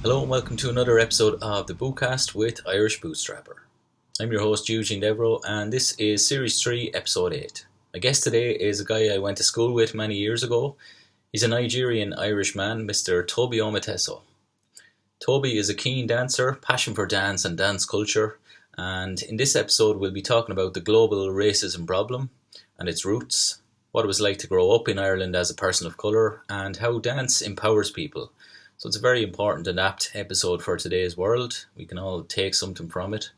Hello and welcome to another episode of the Bootcast with Irish Bootstrapper. I'm your host Eugene Devereaux and this is Series 3, Episode 8. My guest today is a guy I went to school with many years ago. He's a Nigerian-Irishman, Mr. Tobi Omoteso. Tobi is a keen dancer, passion for dance and dance culture, and in this episode we'll be talking about the global racism problem and its roots, what it was like to grow up in Ireland as a person of colour, and how dance empowers people. So it's a very important and apt episode for today's world. We can all take something from it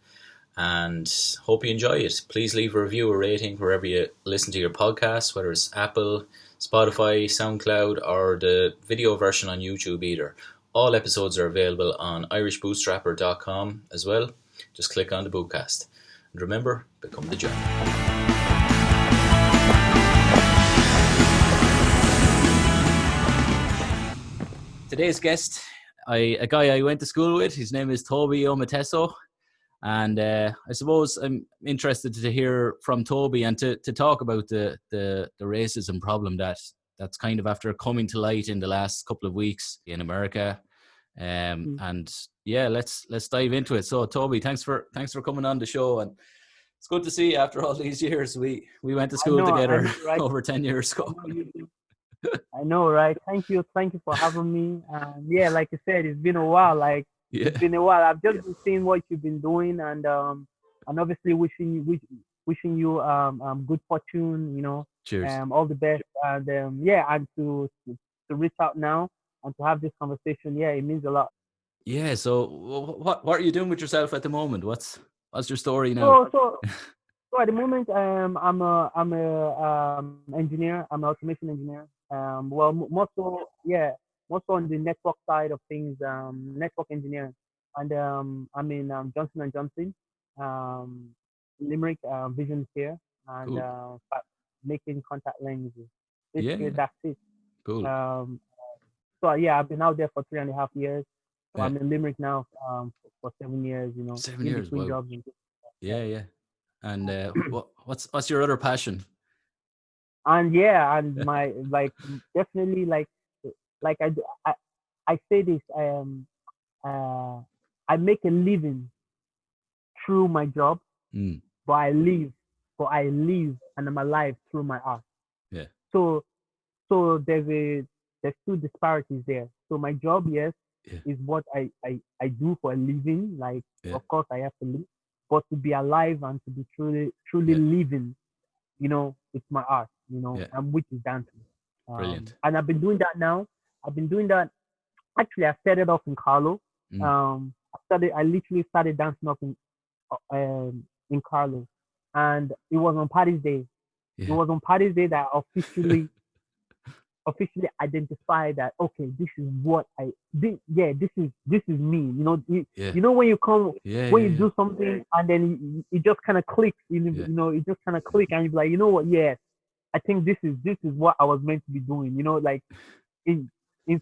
and hope you enjoy it. Please leave a review or rating wherever you listen to your podcasts, whether it's Apple, Spotify, SoundCloud, or the video version on YouTube either. All episodes are available on irishbootstrapper.com as well. Just click on the Bootcast. And remember, become the giant. Today's guest, a guy I went to school with. His name is Tobi Omoteso, and I suppose I'm interested to hear from Tobi and to talk about the racism problem that's kind of after coming to light in the last couple of weeks in America. And yeah, let's dive into it. So Tobi, thanks for coming on the show, and it's good to see you after all these years. We went to school together right? Over 10 years ago. I know, right? Thank you for having me. Yeah, like you said, it's been a while. It's been a while. I've just been seeing what you've been doing, and obviously wishing you good fortune. You know, cheers. All the best, and and to reach out now and to have this conversation. Yeah, it means a lot. Yeah. So, what are you doing with yourself at the moment? What's your story now? So at the moment, I'm a engineer. I'm an automation engineer. More so on the network side of things, network engineering. And I'm in Johnson and Johnson, Limerick, Vision Care, and cool. making contact lenses. Basically, yeah. That's it. Cool. So I've been out there for 3.5 years. So I'm in Limerick now for 7 years. 7 years. Wow. Jobs Yeah. And what's your other passion? And my definitely I say this, I make a living through my job, but I live and I'm alive through my art. Yeah. So there's two disparities there. So my job, is what I do for a living. Of course I have to live, but to be alive and to be truly living, it's my art, and which is dancing. Brilliant. And I've been doing that now. Actually, I started off in Carlo. I literally started dancing up in Carlo, and it was on Paddy's Day. It was on Paddy's Day that I officially identified that, okay, this is what this is me. You know when you come you do something and then it just kind of clicks. It just kind of click and you're like, you know what? Yes, I think this is what I was meant to be doing. Like in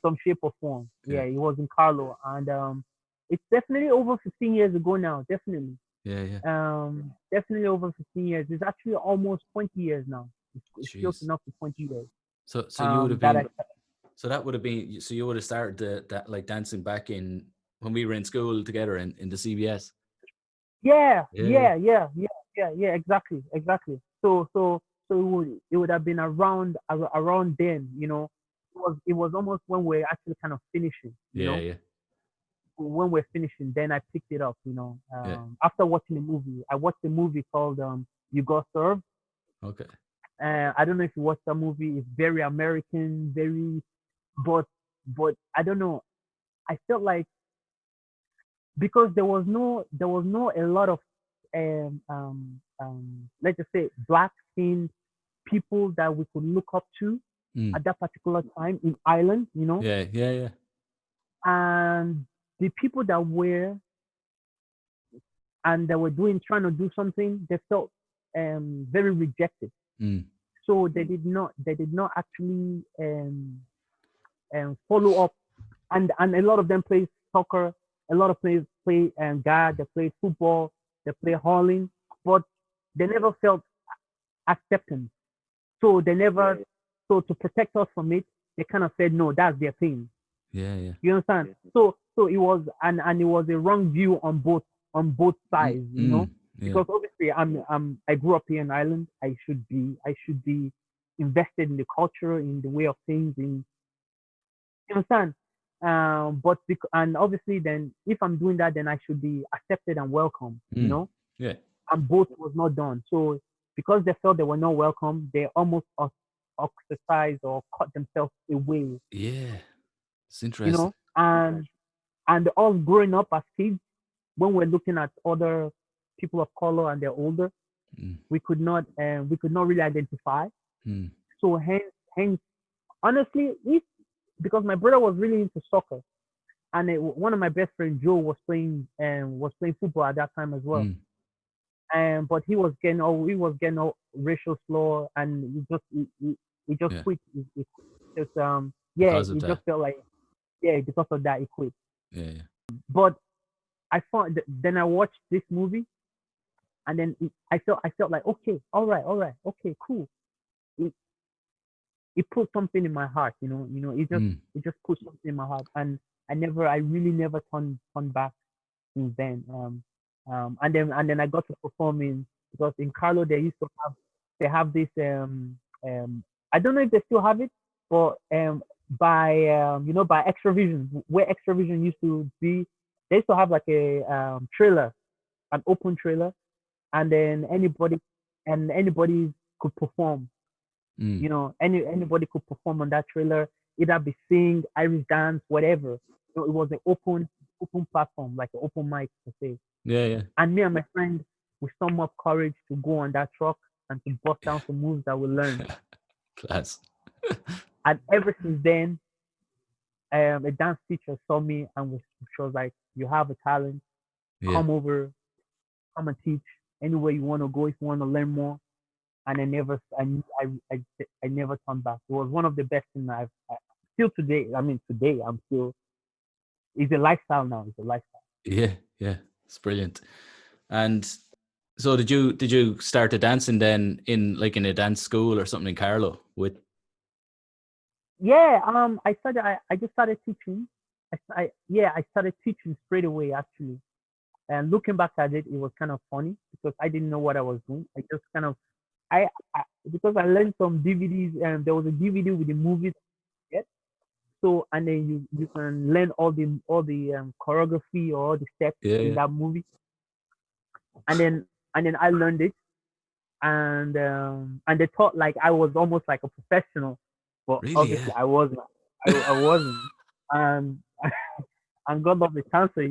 some shape or form. Yeah, it was in Carlo, and it's definitely over 15 years ago now. Definitely. Definitely over 15 years. It's actually almost 20 years now. It's close enough to 20 years. So you would have been. So that would have been. So you would have started that like dancing back in when we were in school together in the CBS. Yeah. Exactly. So it would have been around then. It was almost when we're actually kind of finishing. When we're finishing, then I picked it up. After watching a movie, I watched a movie called You Got Served. Okay. I don't know if you watched that movie. It's very American, but I don't know. I felt like because there was no a lot of let's just say black skinned people that we could look up to at that particular time in Ireland. Yeah. And the people that were trying to do something, they felt very rejected. So they did not actually follow up, and a lot of them play soccer, a lot of players play guard, they play football, they play hurling, but they never felt acceptance. So to protect us from it, they kind of said no, that's their thing. Yeah. You understand? So so it was, and it was a wrong view on both sides, Yeah. because obviously I grew up here in Ireland. I should be invested in the culture, in the way of things, in, you understand. And obviously then if I'm doing that, then I should be accepted and welcome, Yeah. and both was not done. So because they felt they were not welcome, they almost ostracized or cut themselves away, Yeah. It's you interesting. know. And us growing up as kids, when we're looking at other people of color and they're older, we could not really identify. So hence, honestly, if because my brother was really into soccer, and one of my best friends Joe was playing football at that time as well. But he was getting all racial slur, and he just Yeah. quit. He just Because of he that. just felt like, because of that he quit. Yeah. Yeah. But I found then I watched this movie, and then I felt like, okay, all right, okay, cool. It, it put something in my heart, it just put something in my heart, and I really never turned back since then. And then I got to perform because in Carlo they have this I don't know if they still have it, but by Extravision, where Extravision used to be, they used to have like a trailer, an open trailer, and then anybody could perform. Anybody could perform on that trailer, either be sing, Irish dance, whatever. It was an open platform, like an open mic per se. Yeah. Yeah. And me and my friend, we sum up courage to go on that truck and to bust down some moves that we learned. Class. And ever since then, a dance teacher saw me and she was like, "You have a talent. Yeah. Come over, come and teach anywhere you want to go if you want to learn more." And I never turned back. It was one of the best things still today. I mean, today I'm still. It's a lifestyle now. It's a lifestyle. Yeah. Yeah. It's brilliant. And so did you start the dancing then in a dance school or something in Carlo with? Yeah. I just started teaching. I started teaching straight away actually. And looking back at it, it was kind of funny because I didn't know what I was doing. I just kind of I because I learned some DVDs, and there was a DVD with the movies. Yeah. So and then you can learn all the choreography or all the steps in Yeah. that movie, and then I learned it, and they thought like I was almost like a professional, but Really? obviously Yeah. I wasn't. I wasn't. Um, and God love the cancer.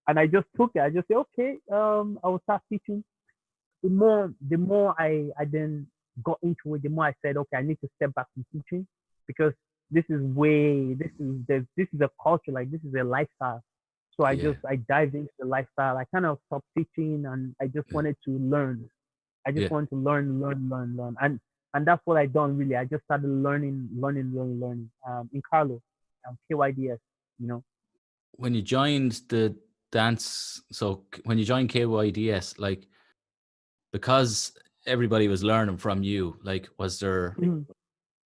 And I just took it. I just said, okay, I will start teaching. The more I then got into it, the more I said, okay, I need to step back from teaching because this is a culture, like this is a lifestyle. So Yeah. I dived into the lifestyle. I kind of stopped teaching and I just Yeah. wanted to learn. I just Yeah. wanted to learn. And that's what I done really. I just started learning. In Carlo, KYDS, you know. When you joined the dance, so when you joined KYDS, like, because everybody was learning from you, like, was there Mhm.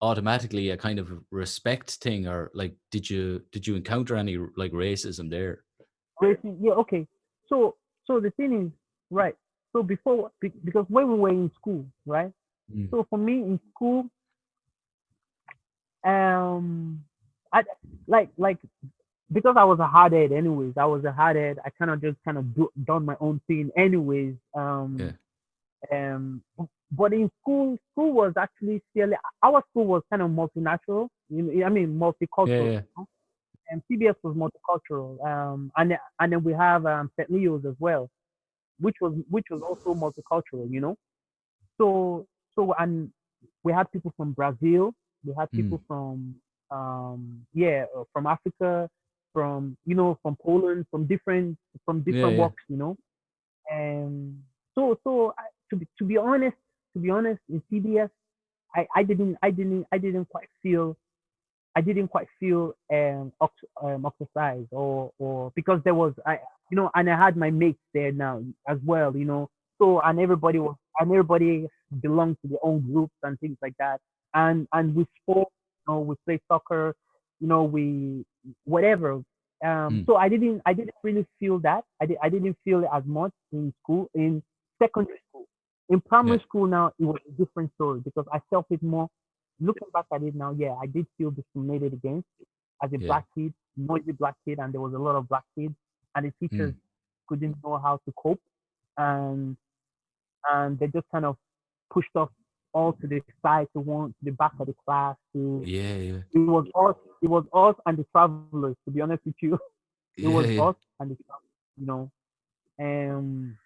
automatically a kind of respect thing, or like, did you encounter any like racism there? Yeah, okay. So the thing is, right. So because when we were in school, right? Mm. So for me in school, I like because I was a hardhead anyways. I was a hardhead. I kind of done my own thing anyways. Yeah. Um, but in school was actually still our school was kind of multinational. I mean Yeah. multicultural. Yeah. And CBS was multicultural. And then we have St. Leo's as well, which was also multicultural. So and we had people from Brazil, we had Mm. people from Africa, from Poland, Yeah. from different Yeah. walks. And to be honest, in CBS, I didn't quite feel ostracized, or because there was and I had my mates there now as well. So and everybody belonged to their own groups and things like that. And we spoke, we played soccer, we whatever. So I didn't really feel that. I didn't feel it as much in school, in secondary school. In primary school now, it was a different story because I felt it more. Looking back at it now, yeah, I did feel discriminated against as a black kid, noisy black kid, and there was a lot of black kids, and the teachers couldn't know how to cope, and they just kind of pushed us all to the side, to the back of the class. It was us and the travelers. To be honest with you, it was us and the travelers. You know, um.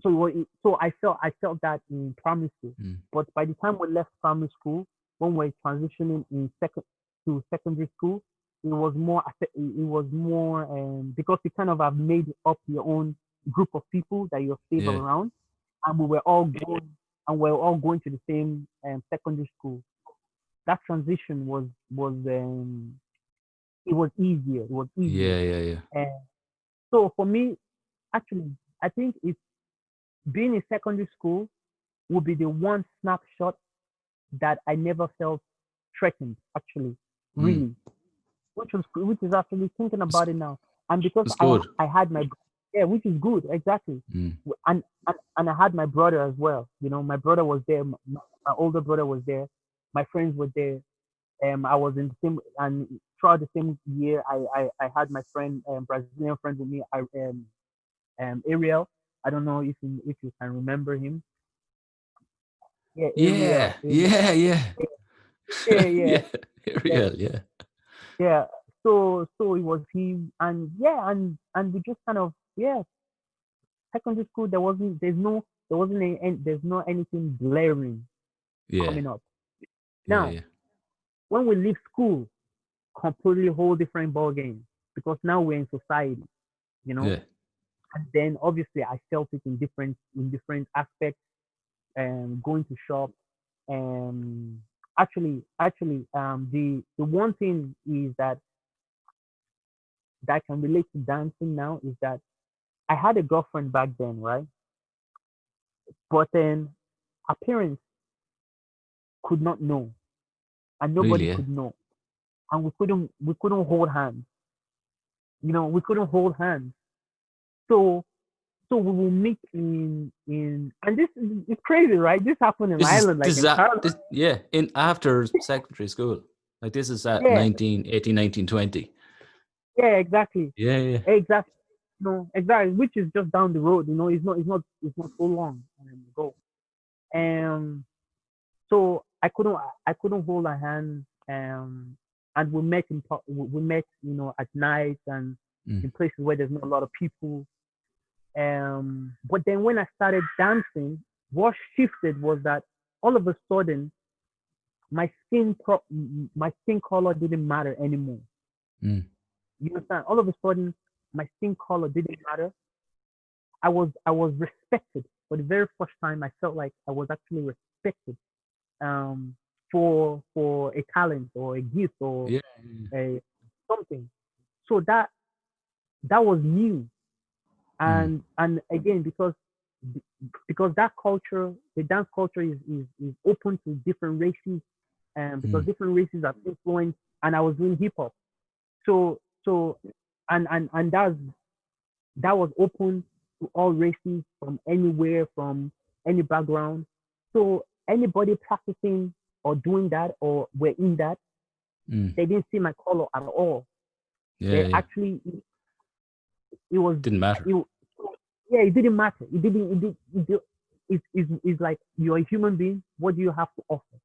So I felt that in primary school, but by the time we left primary school, when we're transitioning to secondary school, because you kind of have made up your own group of people that you're stable around, and we're all going to the same secondary school. That transition it was easier. It was easier. And so for me, actually, I think it's being in secondary school would be the one snapshot that I never felt threatened, actually, really, which is actually thinking about it now. And because I had which is good, exactly. And I had my brother as well. You know, my brother was there, my older brother was there, my friends were there. I was in the same, and throughout the same year, I had my friend, Brazilian friend with me, Ariel. I don't know if you can remember him. Yeah, Ariel. Ariel, yeah. So it was him, and we just kind of secondary school. There's no anything glaring coming up. Now, when we leave school, completely whole different ball game because now we're in society, you know. And then obviously I felt it in different aspects. Going to shop. Actually, the one thing is that I can relate to dancing now is that I had a girlfriend back then, right? But then her parents could not know, and nobody could know, and we couldn't hold hands. You know, we couldn't hold hands. So we will meet and this is it's crazy, right? This happened in Ireland, like in Ireland. in after secondary school. Like this is at 1918, 1920. Yeah, exactly. Yeah. Exactly. No, exactly. Which is just down the road. You know, it's not so long ago. And so I couldn't hold her hand. And we met, you know, at night and in places where there's not a lot of people. But then when I started dancing, what shifted was that all of a sudden my skin color didn't matter anymore. You understand? All of a sudden, my skin color didn't matter. I was respected for the very first time. I felt like I was actually respected um, for a talent or a gift or a something. So that was new, and again because that culture, the dance culture is open to different races, and because different races are influenced, and I was doing hip hop, so and that was open to all races from anywhere, from any background. So anybody practicing or doing that or were in that, they didn't see my color at all. They actually it was didn't matter. It didn't matter. It didn't. It did. It's like you're a human being. What do you have to offer?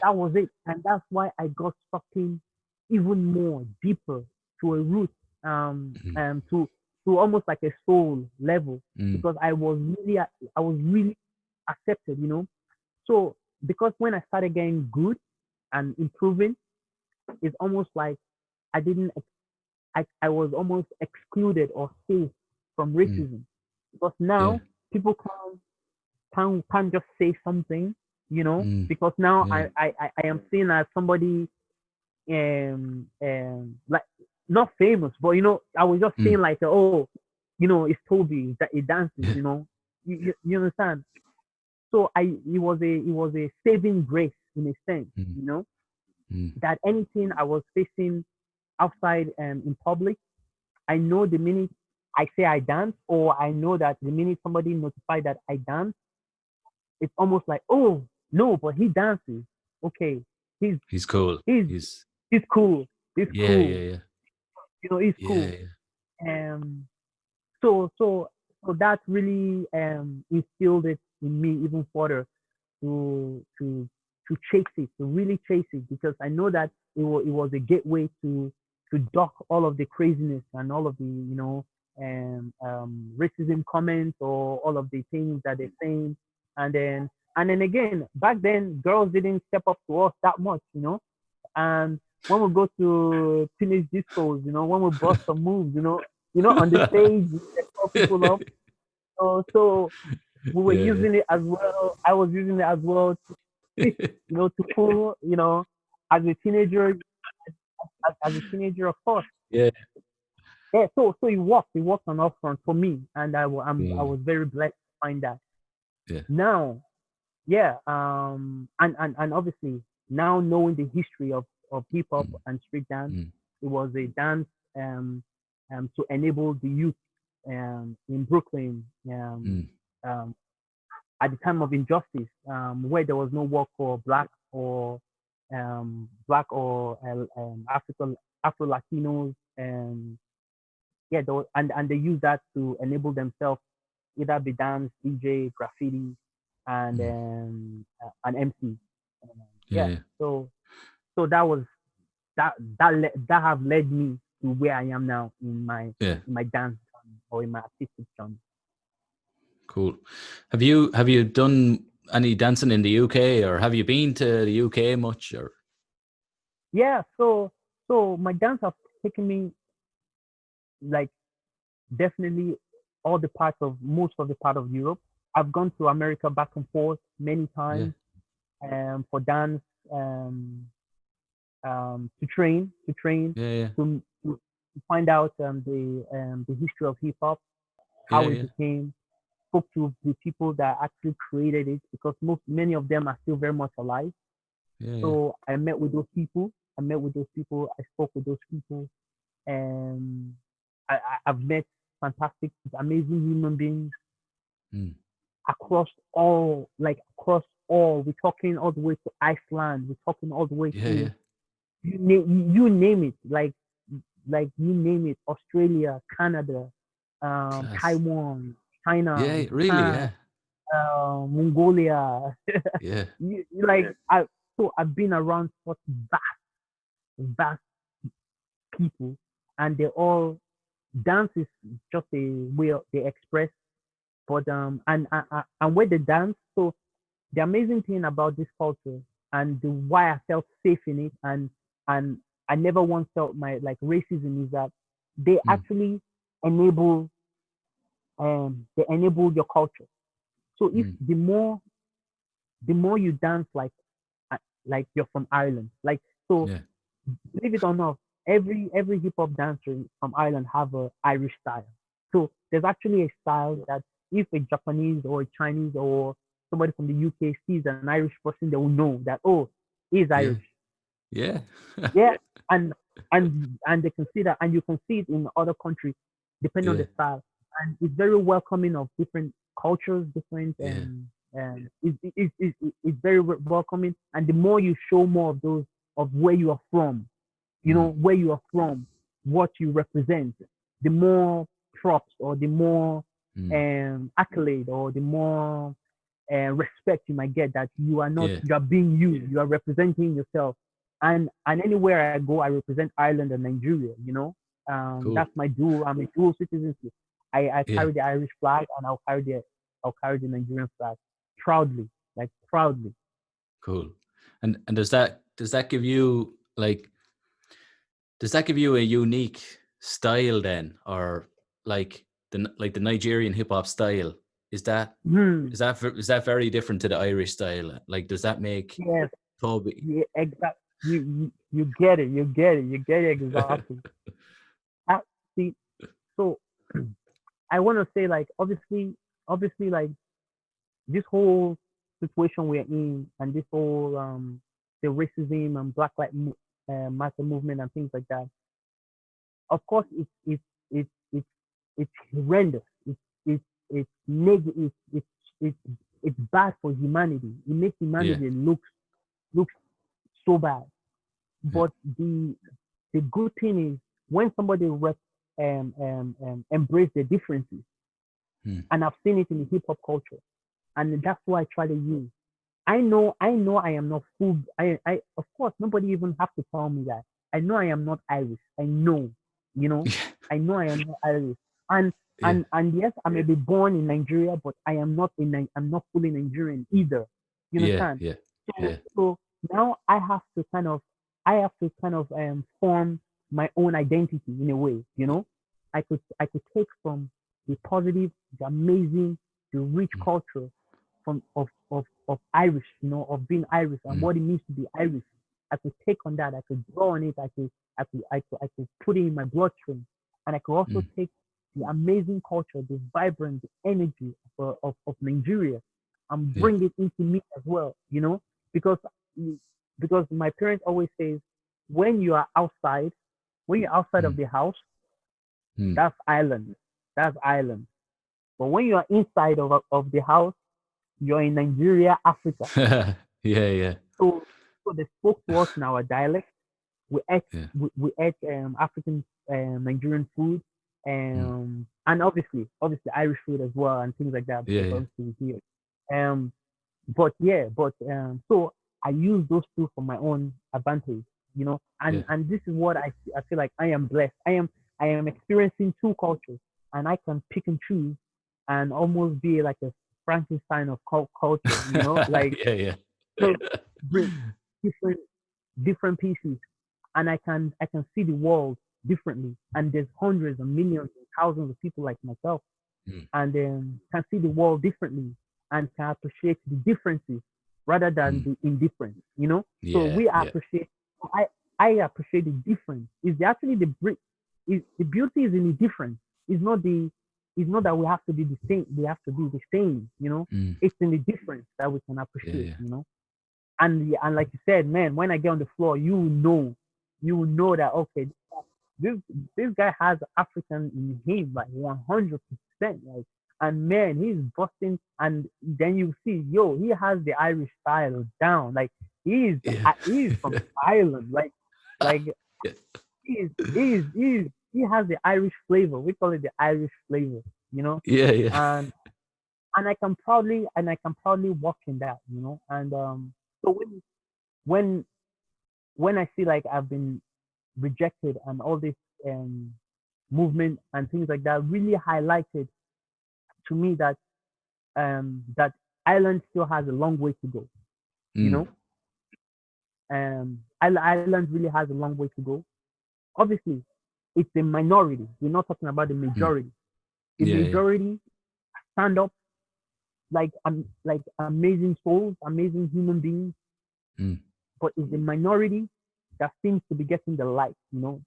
That was it, and that's why I got stuck in even more deeper to a root, to almost like a soul level, because I was really accepted, you know. So because when I started getting good and improving, it's almost like I didn't, I was almost excluded or safe from racism, because now people can't just say something, you know, because now I am seen as somebody like not famous, but you know, I was just saying like, oh, you know, it's Tobi that he dances, you know, you understand. So it was a saving grace in a sense, you know, that anything I was facing outside in public, I know the minute I say I dance, or I know that the minute somebody notified that I dance, it's almost like, oh no, but he dances. Okay, he's cool. he's he's cool. He's cool. Yeah. He's cool. Um, so that really instilled it in me even further to chase it, to really chase it, because I know that it was a gateway to duck all of the craziness and all of the racism comments, or all of the things that they're saying. And then again, back then girls didn't step up to us that much, and when we go to teenage discos, when we bust some moves, on the stage, we call people up. So we were using it as well. I was using it as well to pull, as a teenager, as a teenager, of course. Yeah. Yeah. So it worked on all fronts for me, and I was very blessed to find that. Yeah. Now, yeah, and obviously now knowing the history of hip hop and street dance, it was a dance to enable the youth in Brooklyn at the time of injustice, where there was no work for black or Afro Latinos, and yeah, and they use that to enable themselves, either be dance, DJ, graffiti, and an MC. Yeah. So that was that have led me to where I am now in my dance or in my artistic journey. Cool. Have you done any dancing in the UK, or have you been to the UK much? Or yeah, so my dance have taken me, like, definitely most of the part of Europe. I've gone to America back and forth many times for dance, to train, to find out the history of hip hop, how it became. Spoke to the people that actually created it, because many of them are still very much alive. So I met with those people. I spoke with those people, and I've met fantastic, amazing human beings across all. We're talking all the way to Iceland. We're talking all the way to you name it. Like you name it. Australia, Canada, Taiwan, China, Japan, Mongolia. I've been around such vast people, and they all dance is just a way they express. But and where they dance, so the amazing thing about this culture, and why I felt safe in it, and I never once felt my racism, is that they actually enable your culture. So if the more you dance like you're from Ireland, believe it or not, every hip hop dancer from Ireland have a Irish style. So there's actually a style that if a Japanese or a Chinese or somebody from the UK sees an Irish person, they will know that, oh, he's Irish. Yeah. And they can see that, and you can see it in other countries depending on the style. And it's very welcoming of different cultures, different and it's very welcoming. And the more you show more of those, of where you are from, where you are from, what you represent, the more props, or the more accolade, or the more respect you might get, that you are not you are being you are representing yourself. And anywhere I go, I represent Ireland and Nigeria. Cool. That's my dual. I'm a dual citizenship. I carry the Irish flag, and I'll carry the Nigerian flag proudly. Cool. And does that give you a unique style then, or like the Nigerian hip hop style? Is that very different to the Irish style? Like, does that make Tobi? Yeah, exactly. You get it. You get it exactly. See, so I want to say, obviously, this whole situation we're in, and this whole the racism and Black Lives Matter movement and things like that. of course, it's horrendous. It's negative. It's it's bad for humanity. It makes Yeah. humanity look so bad. Yeah. But the good thing is when somebody embrace their differences, Mm. and I've seen it in the hip hop culture, and that's what I try to use. I know I am not full. Of course, nobody even have to tell me that. I know I am not Irish. I know, you know, I know I am not Irish. And Yeah. and yes, I may be born in Nigeria, but I'm not fully Nigerian either. You Yeah. understand? Yeah. So Yeah. so now I have to kind of form my own identity in a way. You know, I could take from the positive, the amazing, the rich Mm. culture of Irish, you know, of being Irish and Mm. what it means to be Irish. I could take on that. I could draw on it. I could put it in my bloodstream, and I could also Mm. take the amazing culture, the vibrant the energy of Nigeria, and Yeah. bring it into me as well. You know, because because my parents always say, when you are outside, when you're outside of Mm. the house, Mm. that's island. That's island. But when you are inside of the house, you're in Nigeria, Africa. Yeah. Yeah. So, so they spoke to us in our dialect. Yeah. We ate African Nigerian food, Mm. and obviously Irish food as well, and things like that Yeah. because Yeah. obviously we're here. But yeah, but so I use those two for my own advantage, you know, Yeah. and this is what I feel like I am blessed. I am experiencing two cultures, and I can pick and choose, and almost be like a Frankenstein of culture, you know, like Yeah. Yeah. so bring different different pieces, and I can see the world differently. And there's hundreds and millions and thousands of people like myself, Mm. and can see the world differently and can appreciate the differences rather than Mm. the indifference. You know, so Yeah. we Yeah. appreciate. I I appreciate the difference. Is actually is the beauty is in the difference. It's not the it's not that we have to be the same. We have to be the same. You know, Mm. it's in the difference that we can Yeah. appreciate. Yeah. You know, and like you said, man, when I get on the floor, you will know that okay, this this guy has African in him, like 100%. Like, and man, he's busting. And then you see, yo, he has the Irish style down. Like Yeah. he is from Ireland. Like Yeah. he has the Irish flavor. We call it the Irish flavor, you know. Yeah. Yeah. And I can proudly walk in that, you know. And so when when I feel like I've been rejected and all this um movement and things like that really highlighted to me that Ireland still has a long way to go. You Mm. know, Ireland really has a long way to go. Obviously, it's a minority. We're not talking about the Mm. majority. The Yeah. Yeah. majority stand up like amazing souls, amazing human beings, Mm. but it's the minority that seems to be getting the light. You know,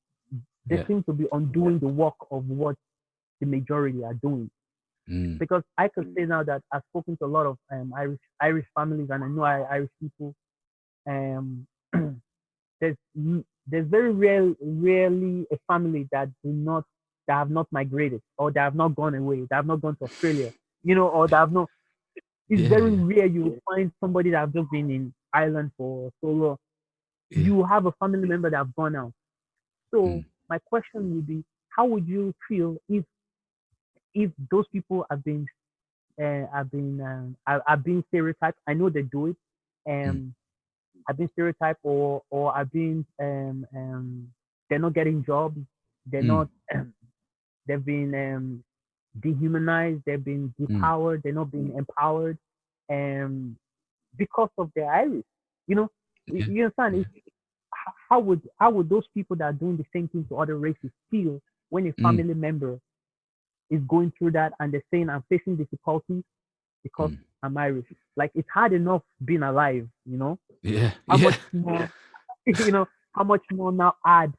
they Yeah. seem to be undoing the work of what the majority are doing. Mm. Because I could say now that I've spoken to a lot of Irish families, and I know Irish people. Um, there's there's very rarely a family that have not migrated or that have not gone away, that have not gone to Australia, you know, or that have not. It's Yeah. very Yeah. rare you will find somebody that have just been in Ireland for so long. Yeah. You have a family member that have gone out. So Mm. my question would be, how would you feel if those people have been stereotyped? I know they do it. Mm. Um, have been stereotyped or have been they're not getting jobs. They're Mm. not. They've been dehumanized. They've been Mm. depowered. They're not being empowered, um, because of their Irish. You know, Yeah. you understand? Yeah. How would those people that are doing the same thing to other races feel when a Mm. family member is going through that and they're saying I'm facing difficulties because Mm. I'm Irish? Like it's hard enough being alive, you know. Yeah. How Yeah. much more, you know, how much more now add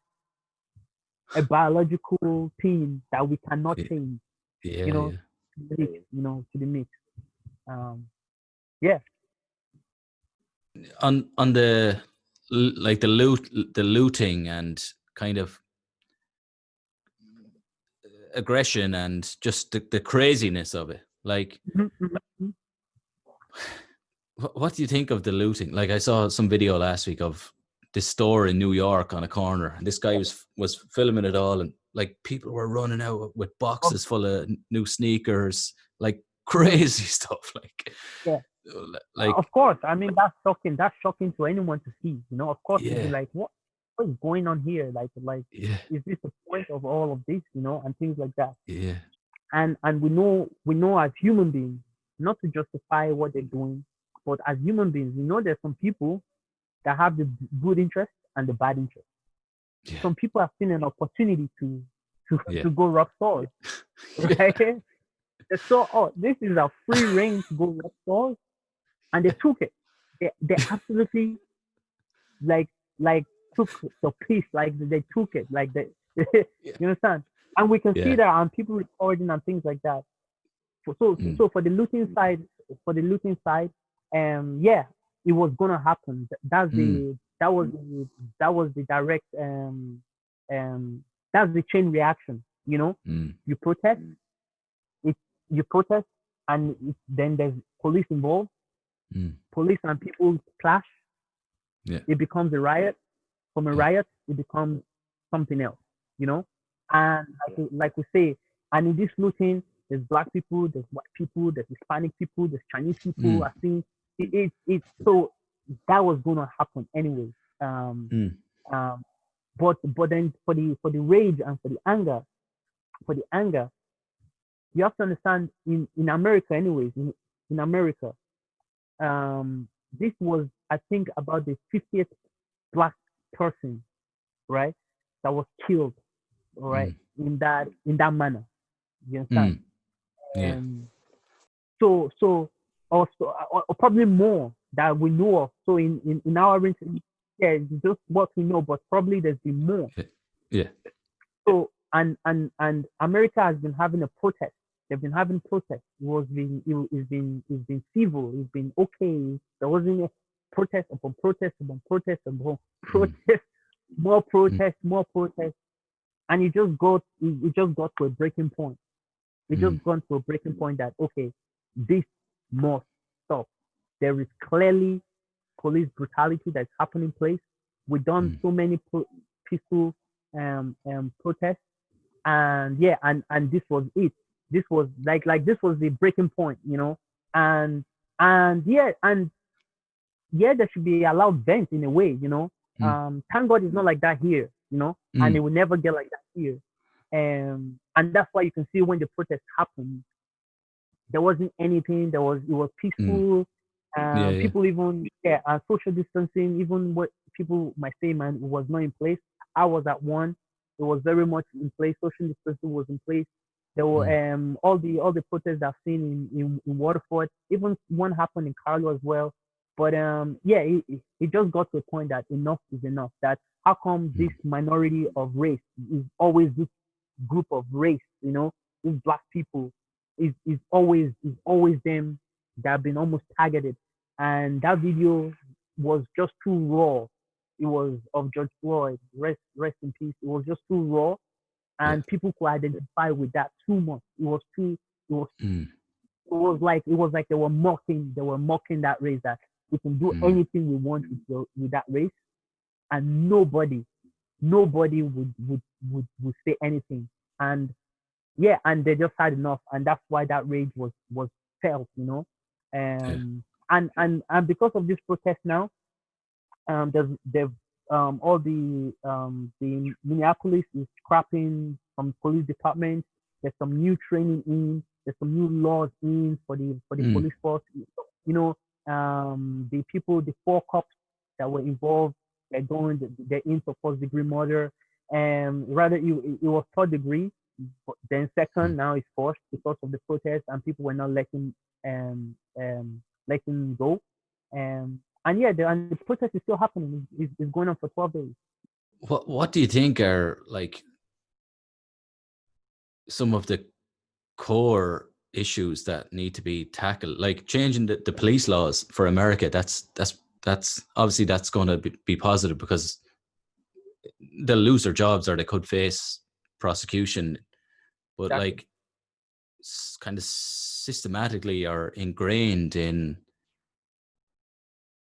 a biological thing that we cannot Yeah. change, you Yeah. know, Yeah. to the mix, you know, to the mix. Um, yeah. On the like the looting and kind of aggression and just the craziness of it. Like, what do you think of the looting? Like, I saw some video last week of this store in New York on a corner, and this guy was filming it all, and like people were running out with boxes full of new sneakers, like crazy stuff. Like, of course. I mean, that's shocking. That's shocking to anyone to see. Of course, yeah. You'd be like, what is going on here? Like, yeah. Is this the point of all of this? And things like that. Yeah. And we know as human beings, not to justify what they're doing, but as human beings, there's some people that have the good interest and the bad interest. Yeah. Some people have seen an opportunity to go rob stores, right? They saw, oh, this is a free reign to go rob stores, and they took it. They absolutely like took the piece, like they took it, like they you understand? And we can see that on people recording and things like that. So for the looting side, it was gonna happen. That was the direct that's the chain reaction. You protest, and then there's police involved. Police and people clash. It becomes a riot. From a riot, it becomes something else. And like we say, and in this looting, there's black people, there's white people, there's Hispanic people, there's Chinese people. I think it so that was gonna happen anyway. But then for the rage and for the anger, you have to understand in America, anyways, in America, this was, I think, about the 50th black person, right, that was killed, right, in that manner. You understand? Yeah. So also, or probably more that we know of. So in our region, just what we know, but probably there's been more. Yeah. So and America has been having a protest. They've been having protests. It's been civil. It's been okay. There wasn't a protest upon protest upon protest upon protest, more protest, and it just got to a breaking point. It just gone to a breaking point that, okay, this must stop. There is clearly police brutality that's happening in place. We've done so many peaceful protests, and this was it. This was like this was the breaking point, and there should be allowed vent in a way, Thank God it's not like that here, and it will never get like that here. And that's why you can see when the protest happened, there wasn't anything. It was peaceful. People even social distancing, even what people might say, man, it was not in place. I was at one. It was very much in place. Social distancing was in place. There were all the protests I've seen in Waterford. Even one happened in Carlo as well. But it just got to a point that enough is enough. That how come this minority of race is always this group of race, these black people is always them that have been almost targeted. And that video was just too raw. It was of George Floyd, rest in peace. It was just too raw, and people could identify with that too much. It was like they were mocking that race, that we can do anything we want with that race, and nobody would say anything. And and they just had enough, and that's why that rage was felt, and because of this protest now, they've all the Minneapolis is scrapping from police department. There's some new training in. There's some new laws in for the police force. The people, the 4 cops that were involved, they're in for first-degree murder. Rather, it was third degree, but then second. Now it's forced because of the protest, and people were not letting go. And the protest is still happening. It's going on for 12 days. What do you think are like some of the core issues that need to be tackled? Like changing the police laws for America. That's obviously that's going to be positive, because they'll lose their jobs or they could face prosecution but like kind of systematically or ingrained in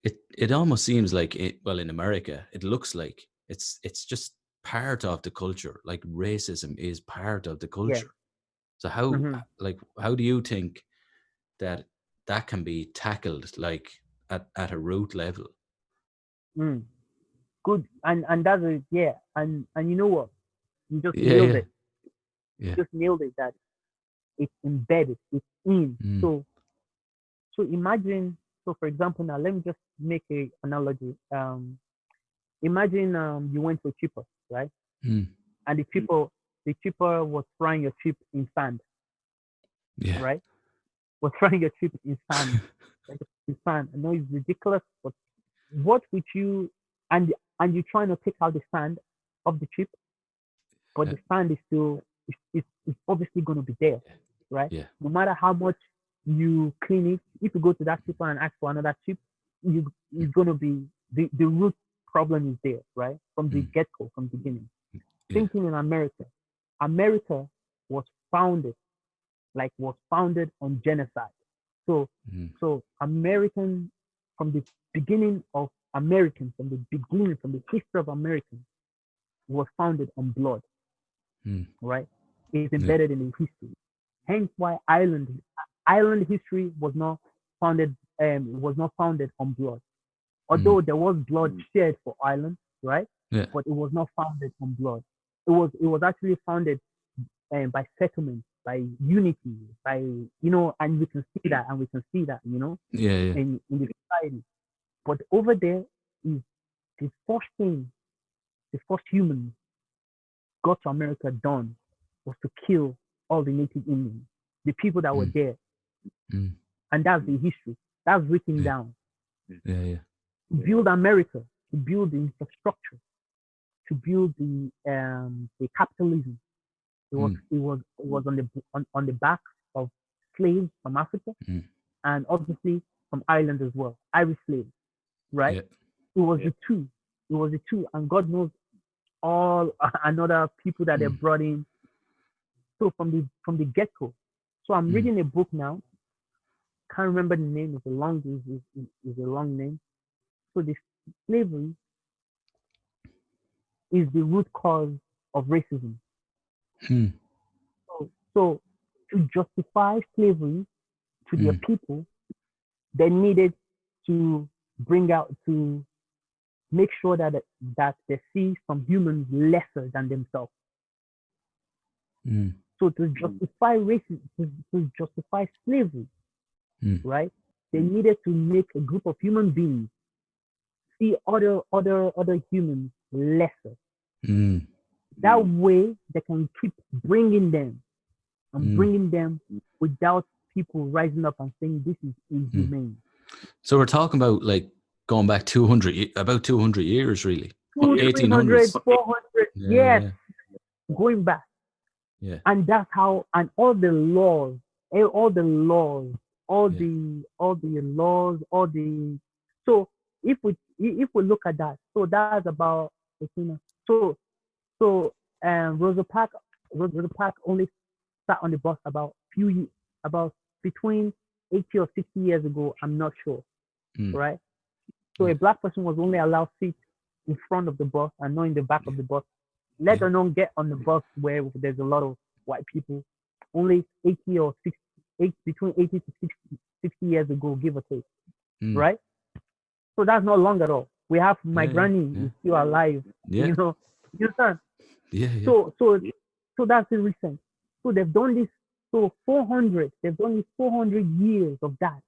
it. It almost seems like in America, it looks like it's just part of the culture. Like racism is part of the culture. So how do you think that can be tackled, like at a root level? Good, and that's it. And you know what? You just nailed it. You just nailed it. That it's embedded. It's in. So imagine. So for example, now let me just make a analogy. Imagine you went to a chipper, right? And the chipper was frying your chip in sand. Yeah. Right? Was frying your chip in sand. In sand. I know it's ridiculous, but what would you and you're trying to take out the sand of the chip, but the sand is still it's obviously going to be there, right? No matter how much you clean it, if you go to that chipper and ask for another chip, it's going to be the root problem is there, right? From the get-go, from the beginning. Same thing in America. America was founded on genocide. So American, from the beginning of Americans, from the history of Americans, was founded on blood, right? It's embedded in the history. Hence why Ireland history was not founded on blood. Although there was blood shed for Ireland, right? Yeah. But it was not founded on blood. It was actually founded by settlement, by unity, by and we can see that, in the society. But over there is the first thing, the first human got to America done was to kill all the native Indians, the people that were there. And that's the history. That's written down. To build America, to build the infrastructure, to build the capitalism. It was on the back of slaves from Africa and obviously from Ireland as well, Irish slaves, right? It was the two. It was the two, and God knows all another people that they brought in. So from the get-go. So I'm reading a book now. Can't remember the name. It's a long name. So the slavery is the root cause of racism. So to justify slavery to their people, they needed to to make sure that they see some humans lesser than themselves. So to justify racism, to justify slavery, right? They needed to make a group of human beings see other humans lesser. That way they can keep bringing them and bringing them without people rising up and saying this is inhumane. So we're talking about like going back 200 years, really. 1800s, 400, yes. Going back. Yeah. And that's how, and all the laws, so if we look at that, so that's about, Rosa Parks only sat on the bus about between 80 or 60 years ago, I'm not sure, right? So a black person was only allowed seats in front of the bus and not in the back of the bus. Let alone get on the bus where there's a lot of white people. Only 80 or 60, between 80 to 60 years ago, give or take, right? So that's not long at all. We have my granny is still alive, you understand? So that's the recent. So they've done this. So they've done this 400 years of that.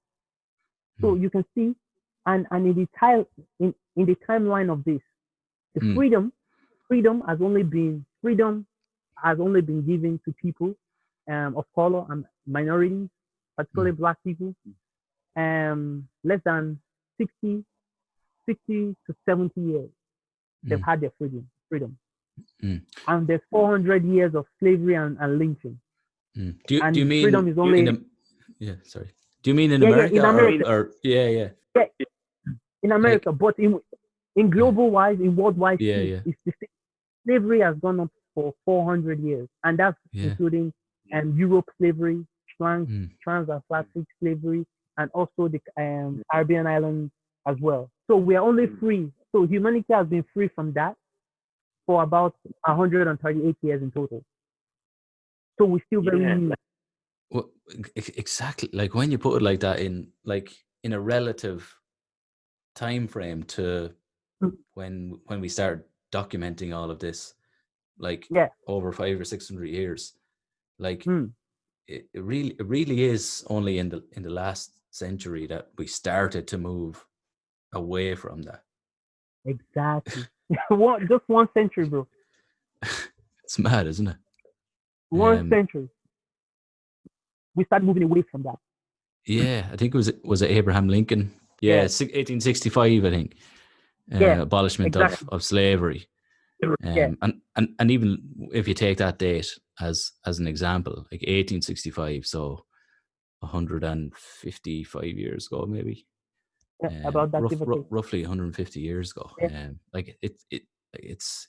So you can see, and in the timeline of this, the freedom has only been given to people of color and minorities, particularly black people, less than 60 to 70 years. They've had their freedom. And there's 400 years of slavery and lynching. Do you mean freedom is only do you mean in America? In America. Or in America, but in global wise, in worldwide, it's the same. Slavery has gone up for 400 years, and that's including Europe slavery, transatlantic slavery, and also the Caribbean islands as well. So we are only free. So humanity has been free from that for about 138 years in total. So we're still very new. Well, exactly. Like when you put it like that in a relative time frame to when we started documenting all of this, like over 500 or 600 years, like it really is only in the last century that we started to move away from that. Exactly. Just 1 century, bro. It's mad, isn't it? 1 century. We started moving away from that. Yeah, I think it was Abraham Lincoln. Yeah, 1865, I think. Abolishment of slavery. And even if you take that date as an example, like 1865, so 155 years ago, maybe. About that, roughly 150 years ago. Like it's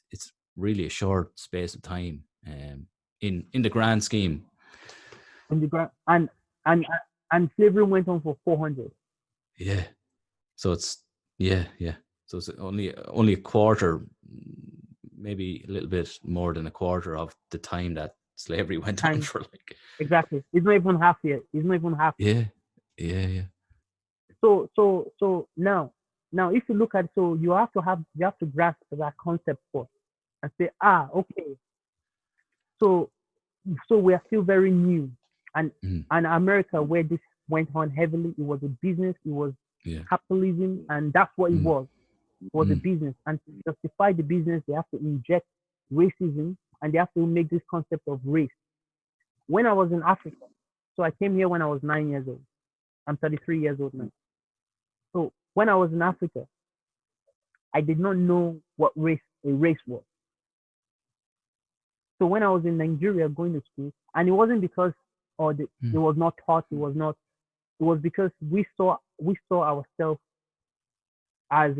really a short space of time. In the grand scheme. In the grand and slavery went on for 400. Yeah. So it's So it's only a quarter, maybe a little bit more than a quarter of the time that slavery went on for. Like exactly, it's not even half yet. It's not even half. Yeah. So now if you look at you have to grasp that concept first and say okay. So we are still very new, and America, where this went on heavily, it was a business, it was capitalism, and that's what it was. It was a business, and to justify the business, they have to inject racism, and they have to make this concept of race. When I was in Africa, so I came here when I was 9 years old. I'm 33 years old now. So when I was in Africa, I did not know what a race was. So when I was in Nigeria going to school, and it wasn't because it was not taught, it was because we saw ourselves as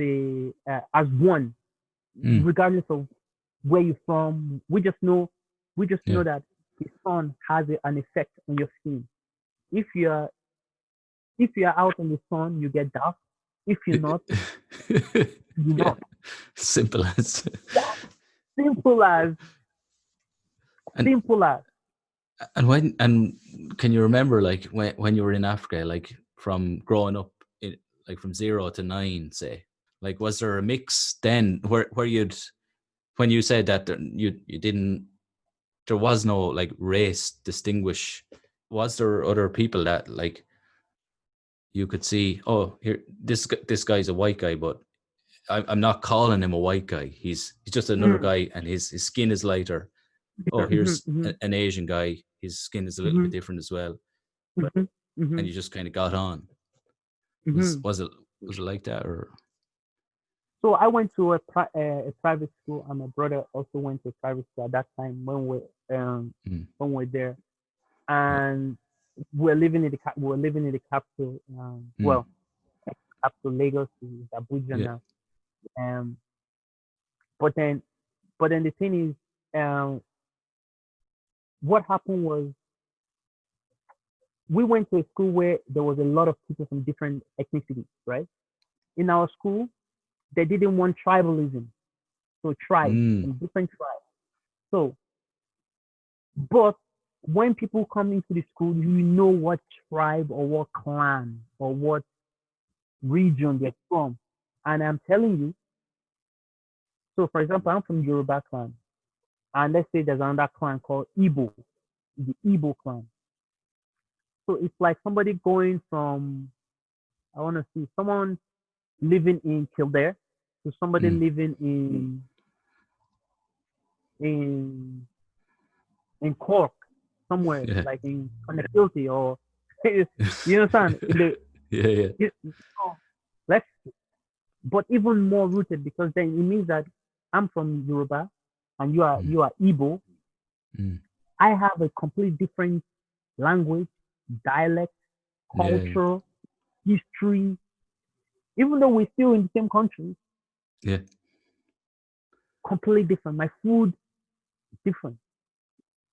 one, regardless of where you're from. We just know that the sun has an effect on your skin. If you're out in the sun, you get dark. If you're not, you're not. Simple as. And can you remember, like, when you were in Africa, like from growing up, like from 0 to 9, say, like, was there a mix then where when you said that you didn't, there was no like race distinguish? Was there other people that like you could see? Oh, here, this guy's a white guy, but I'm not calling him a white guy. He's just another guy, and his skin is lighter. Oh, here's an Asian guy. His skin is a little bit different as well. And you just kind of got on. Was it like that, or? So I went to a private school, and my brother also went to a private school at that time when we're there, and we're living in the capital. Well, capital Lagos is Abuja now. But then the thing is, what happened was, we went to a school where there was a lot of people from different ethnicities, right? In our school, they didn't want tribalism. So tribes, from different tribes. So, but when people come into the school, you know what tribe or what clan or what region they're from. And I'm telling you, so for example, I'm from Yoruba clan. And let's say there's another clan called Igbo, the Igbo clan. So it's like somebody going from, I want to see someone living in Kildare to somebody living in Cork, somewhere like in connectivity, or you understand? But even more rooted, because then it means that I'm from Yoruba and you are Igbo. I have a completely different language, dialect, culture, history. Even though we're still in the same country, completely different. My food, different.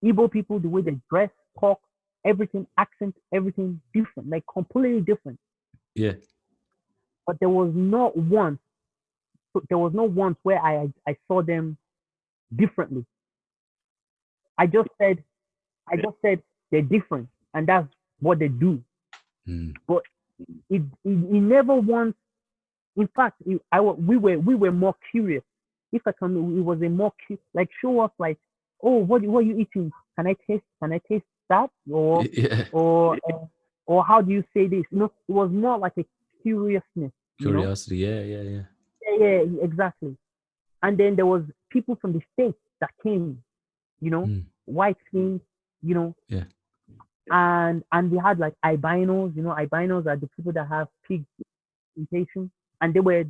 Igbo people, the way they dress, talk, everything, accent, everything different, like completely different. Yeah. But there was not once, where I saw them differently. I just said, they're different, and that's what they do. But it never once. In fact, we were more curious. If I can, it was a more like show us like, oh, what are you eating? Can I taste? Can I taste that? Yeah. Or how do you say this? You know, it was more like a curiousness. Curiosity. You know? Yeah. Yeah, exactly. And then there was people from the States that came. White skin. Yeah. And we had like albinos. Albinos are the people that have pigmentation, and they were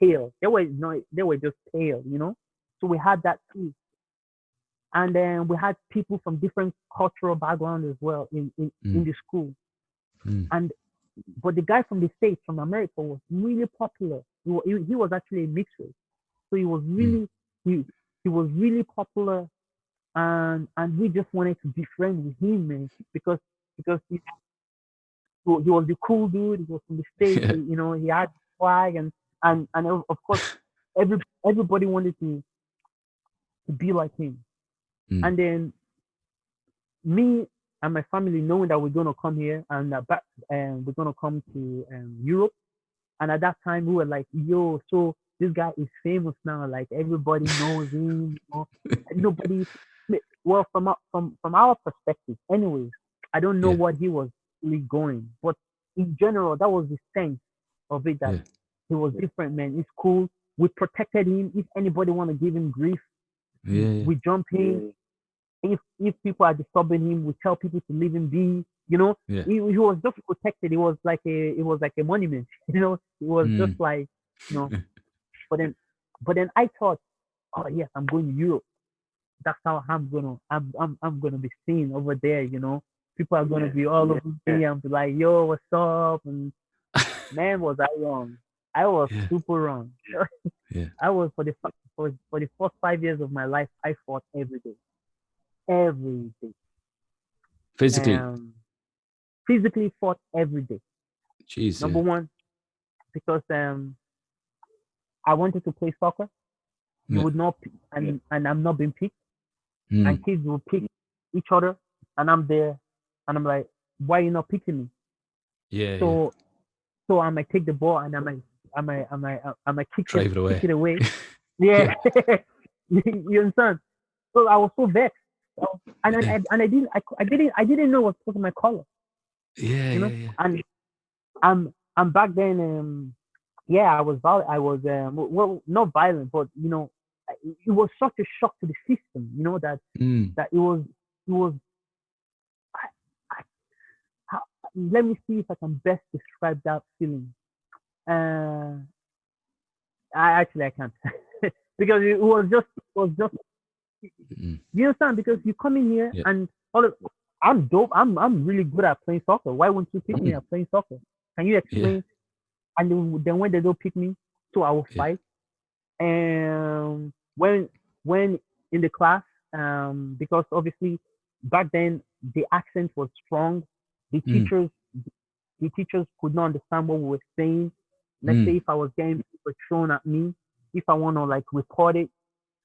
pale. They were just pale. So we had that too. And then we had people from different cultural backgrounds as well in the school. And but the guy from the States, from America, was really popular. He was actually a mixed race, so he was really he was really popular, and we just wanted to be friends with him, man, because he was the cool dude. He was from the States. He had flag, and of course everybody wanted to be like him. And then me and my family, knowing that we're gonna come here and we're gonna come to Europe. And at that time, we were like, "Yo, so this guy is famous now. Like everybody knows him. Nobody." Well, from our perspective, anyways, I don't know what he was really going, but in general, that was the sense of it, that he was different, man. It's cool. We protected him. If anybody want to give him grief, we jump in. If people are disturbing him, we tell people to leave him be. He was just protected. It was like a monument. It was just like, but then I thought, oh yes, I'm going to Europe. That's how I'm gonna be seen over there. People are gonna be all over me and be like, yo, what's up? And man, was I wrong? I was super wrong. I was for the first 5 years of my life, I fought every day. Physically fought every day. Jeez, Number one, because I wanted to play soccer. You would not, and I'm not being picked. And kids will pick each other, and I'm there, and I'm like, why are you not picking me? So I might take the ball, and I might kick it away. Yeah, you understand? So I was so vexed, and I didn't know what's supposed to my color. Yeah. And back then, I was well, not violent, but it was such a shock to the system, that it was. Let me see if I can best describe that feeling. I can't because it was just. You understand? Because you come in here and I'm dope. I'm really good at playing soccer. Why won't you pick me at playing soccer? Can you explain? And then when they don't pick me, so I will fight. And when in the class, because obviously back then the accent was strong, the teachers could not understand what we were saying. Let's say if I was getting people thrown at me, if I want to like report it,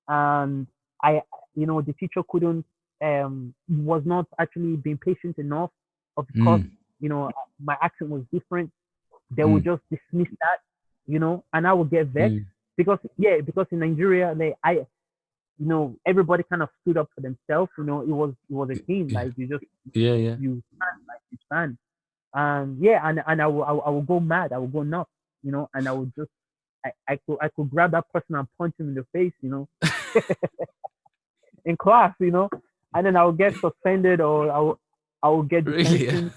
and the teacher couldn't, was not actually being patient enough, of course, my accent was different. They would just dismiss that, and I would get vexed because in Nigeria, everybody kind of stood up for themselves. It was a team. Like you just you stand. And I will go mad. I will go nuts. And I would just I could grab that person and punch him in the face. In class. And then I would get suspended, or I will get detention.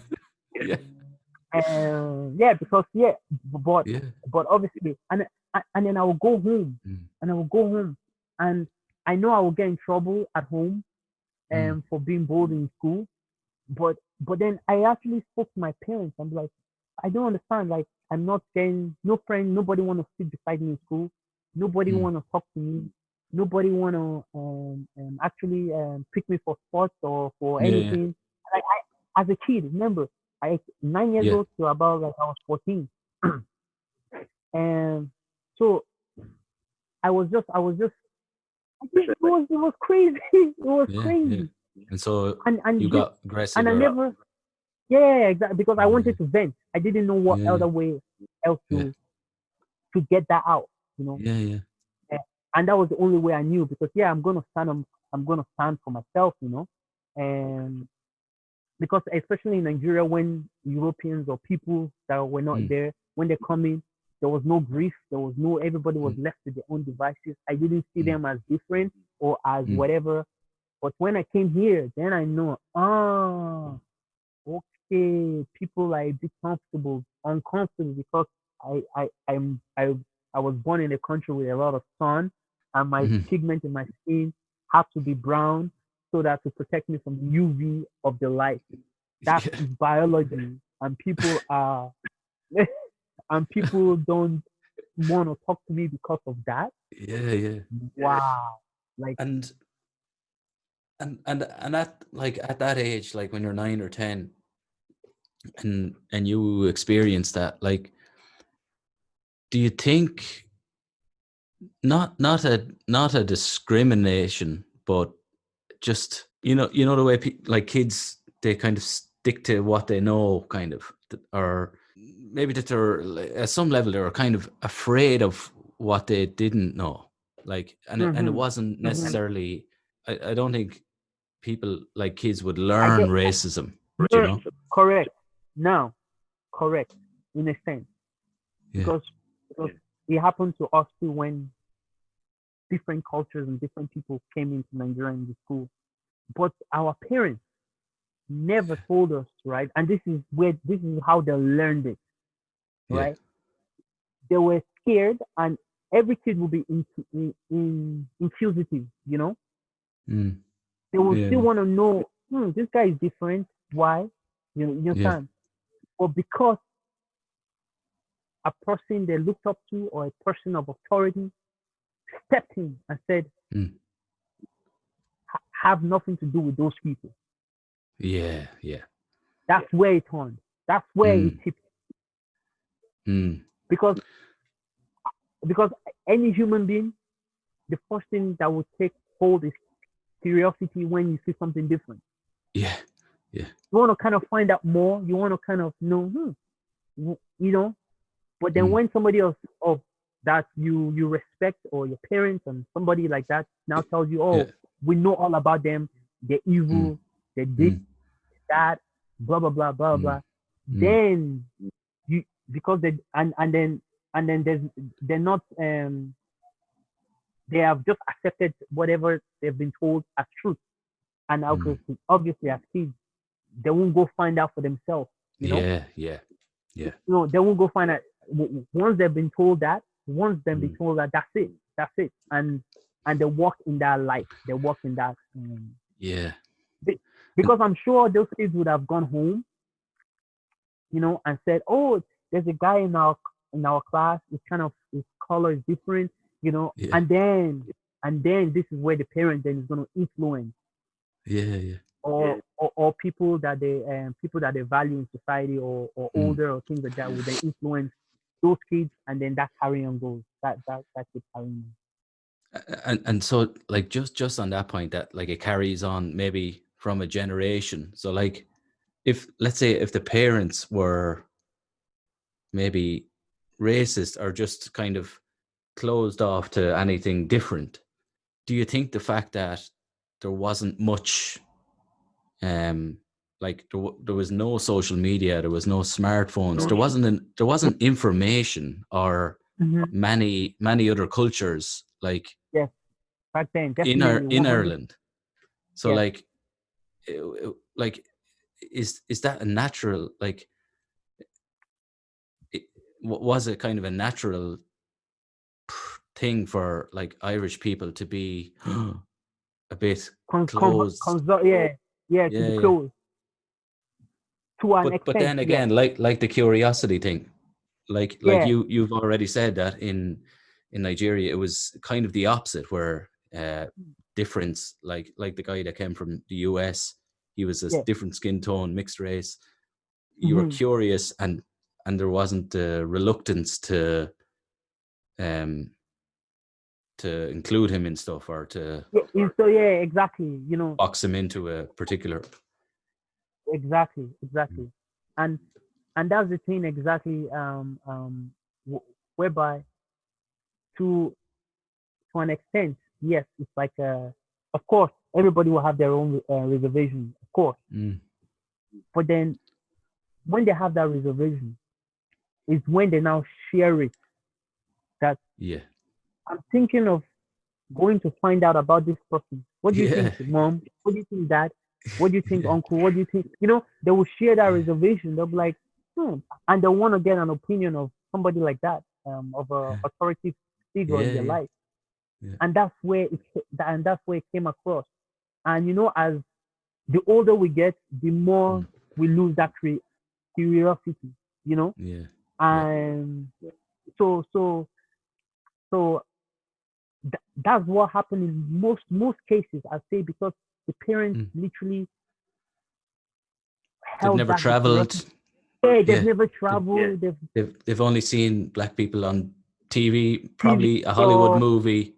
And but obviously, and then I will go home, and I know I will get in trouble at home, for being bold in school, but then I actually spoke to my parents. I'm like, I don't understand. Like, I'm not getting no friend. Nobody want to sit beside me in school. Nobody want to talk to me. Nobody want to actually pick me for sports or for anything. as a kid, remember, 9 years old to about like I was 14, and so I was just, I think it was crazy. It was crazy. And so and you got aggressive. And I never, exactly, because I wanted to vent. I didn't know what other way else to get that out, you know. And that was the only way I knew, because I'm gonna stand for myself, you know. And because especially in Nigeria, when Europeans or people that were not there, when they come in, there was no grief, everybody was left to their own devices. I didn't see them as different or as whatever. But when I came here, then I know, okay, people are a bit uncomfortable, because I was born in a country with a lot of sun, and my pigment in my skin have to be brown so that to protect me from the UV of the light. That's biology, and people are and people don't want to talk to me because of that. Wow. Like and at like at that age, like when you're 9 or 10, and you experience that, like, do you think not a discrimination, but just you know the way like kids, they kind of stick to what they know, kind of, or maybe that they're at some level they're kind of afraid of what they didn't know, like, and it wasn't necessarily. I don't think people, like kids, would learn racism. You know, correct. Now, correct in a sense, because it happened to us too when different cultures and different people came into Nigeria in the school. But our parents never told us, right? And this is how they learned it, right? They were scared, and every kid will be inquisitive, you know. They will still want to know, this guy is different. Why? You understand? But because a person they looked up to, or a person of authority, stepped in and said, have nothing to do with those people. That's where it turned. That's where it tipped. Because any human being, the first thing that will take hold is curiosity when you see something different. You want to kind of find out more. You want to kind of know, you know. But then when somebody else of that you respect, or your parents and somebody like that, now tells you, we know all about them, they're evil, they did that, blah blah blah blah blah. Then you, because they and then they're not they have just accepted whatever they've been told as truth, and obviously as kids they won't go find out for themselves. You know, you know, they won't go find out. Once they've been told that, that's it, and they walk in that light. They walk in that. Because I'm sure those kids would have gone home, you know, and said, "Oh, there's a guy in our class. It's kind of, his color is different, you know." And then this is where the parent then is going to influence. Or people that they value in society, or older, or things like that, would then influence those kids, and then that carry on goes. That keeps carrying on. And so, like, just on that point, that like it carries on maybe from a generation. So like, if, let's say, if the parents were maybe racist, or just kind of closed off to anything different, do you think the fact that there wasn't much, like there was no social media, there was no smartphones, there wasn't information, or many other cultures, like, back then, in Ireland. So like is that a natural, like, was it kind of a natural thing for like Irish people to be a bit closed? To be closed to an extent. But then again, like the curiosity thing, like you've already said that in Nigeria it was kind of the opposite, where difference, like the guy that came from the US, he was a different skin tone, mixed race. You were curious, and there wasn't the reluctance to include him in stuff or to exactly, box him into a particular. Exactly. And that's the thing exactly, whereby to an extent, yes, it's like, of course, everybody will have their own reservation, of course. But then when they have that reservation, is when they now share it. That I'm thinking of going to find out about this person. What do you think, mom? What do you think, dad? What do you think, uncle? What do you think? They will share that reservation. They'll be like, and they want to get an opinion of somebody like that, of a authoritative figure in their life. And that's where it came across. And as the older we get, the more we lose that curiosity. And so that's what happened in most cases, I say, because the parents literally they've never traveled. They've never traveled. They've only seen black people on TV, probably a Hollywood movie.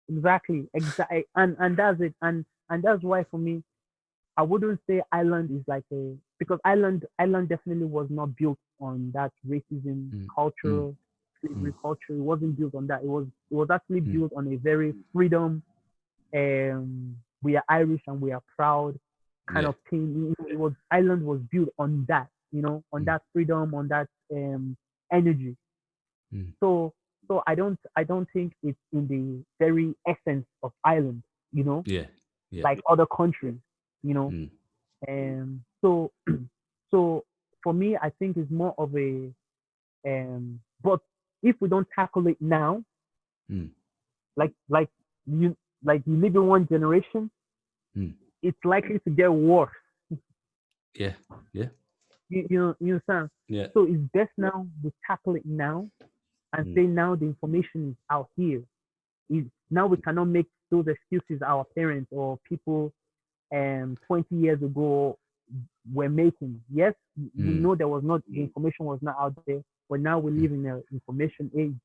Exactly. And that's it. And that's why for me, I wouldn't say Ireland is like because Ireland definitely was not built on that racism culture, slavery culture. It wasn't built on that. It was actually built on a very freedom. We are Irish and we are proud kind of thing. Ireland was built on that, on that freedom, on that energy. So I don't think it's in the very essence of Ireland, like other countries, and so for me, I think it's more of a but if we don't tackle it now, like you live in one generation, it's likely to get worse. You understand? So it's best now we tackle it now and say now the information is out here. Now we cannot make those excuses our parents or people 20 years ago were making. Yes, we know the information was not out there, but now we live in an information age,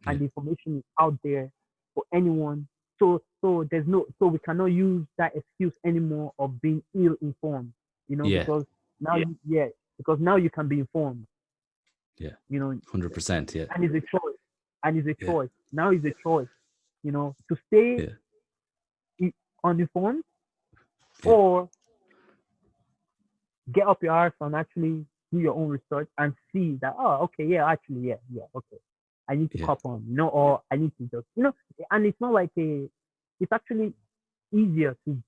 and the information is out there for anyone. So we cannot use that excuse anymore of being ill informed, because now you can be informed. 100%. And it's a choice. Now it's a choice, to stay uninformed or get up your arse and actually do your own research and see that, okay, I need to cop on, or I need to just, and it's not like it's actually easier to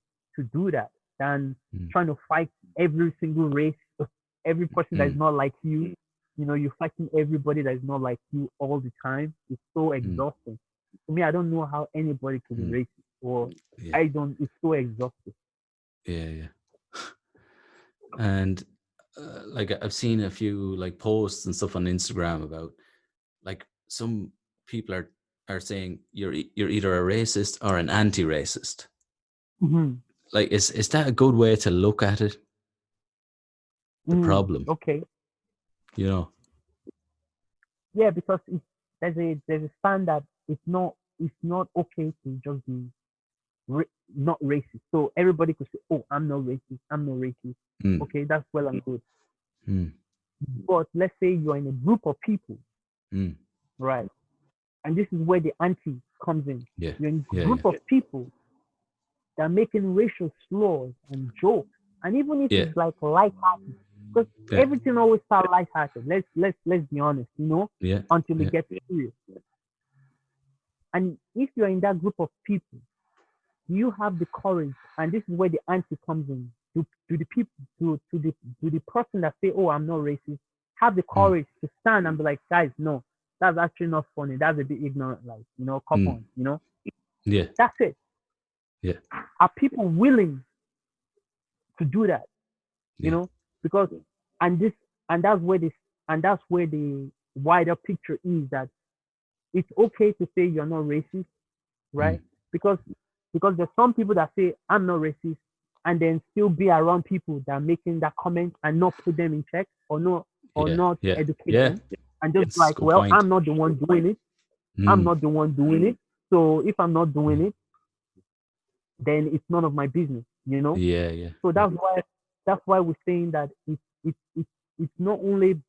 do that than trying to fight every single race, every person that is not like you. You're fighting everybody that is not like you all the time. It's so exhausting. For me, I don't know how anybody could be racist, or it's so exhausting. And like I've seen a few like posts and stuff on Instagram about like some people are saying you're either a racist or an anti-racist. Like is that a good way to look at it? The problem. Okay. Yeah, because there's a standard. It's not okay to just be not racist. So everybody could say, "Oh, I'm not racist." Okay, that's well and good. But let's say you're in a group of people, right? And this is where the anti comes in. You're in a group of people that are making racial slurs and jokes, and even if it's like lighthearted, because everything always starts lighthearted. Let's be honest, until it gets serious. And if you're in that group of people, you have the courage, and this is where the anti comes in. To the people, to the person that say, "Oh, I'm not racist," have the courage to stand and be like, "Guys, no, that's actually not funny. That's a bit ignorant, like, cop on, That's it. Yeah. Are people willing to do that? Because that's where the wider picture is, that it's okay to say you're not racist, right? Because Because there's some people that say I'm not racist and then still be around people that are making that comment and not put them in check or not educate them and just like, well, point. I'm not the one doing it. I'm not the one doing it. So if I'm not doing it, then it's none of my business, you know? Yeah. So that's why we're saying that it's not only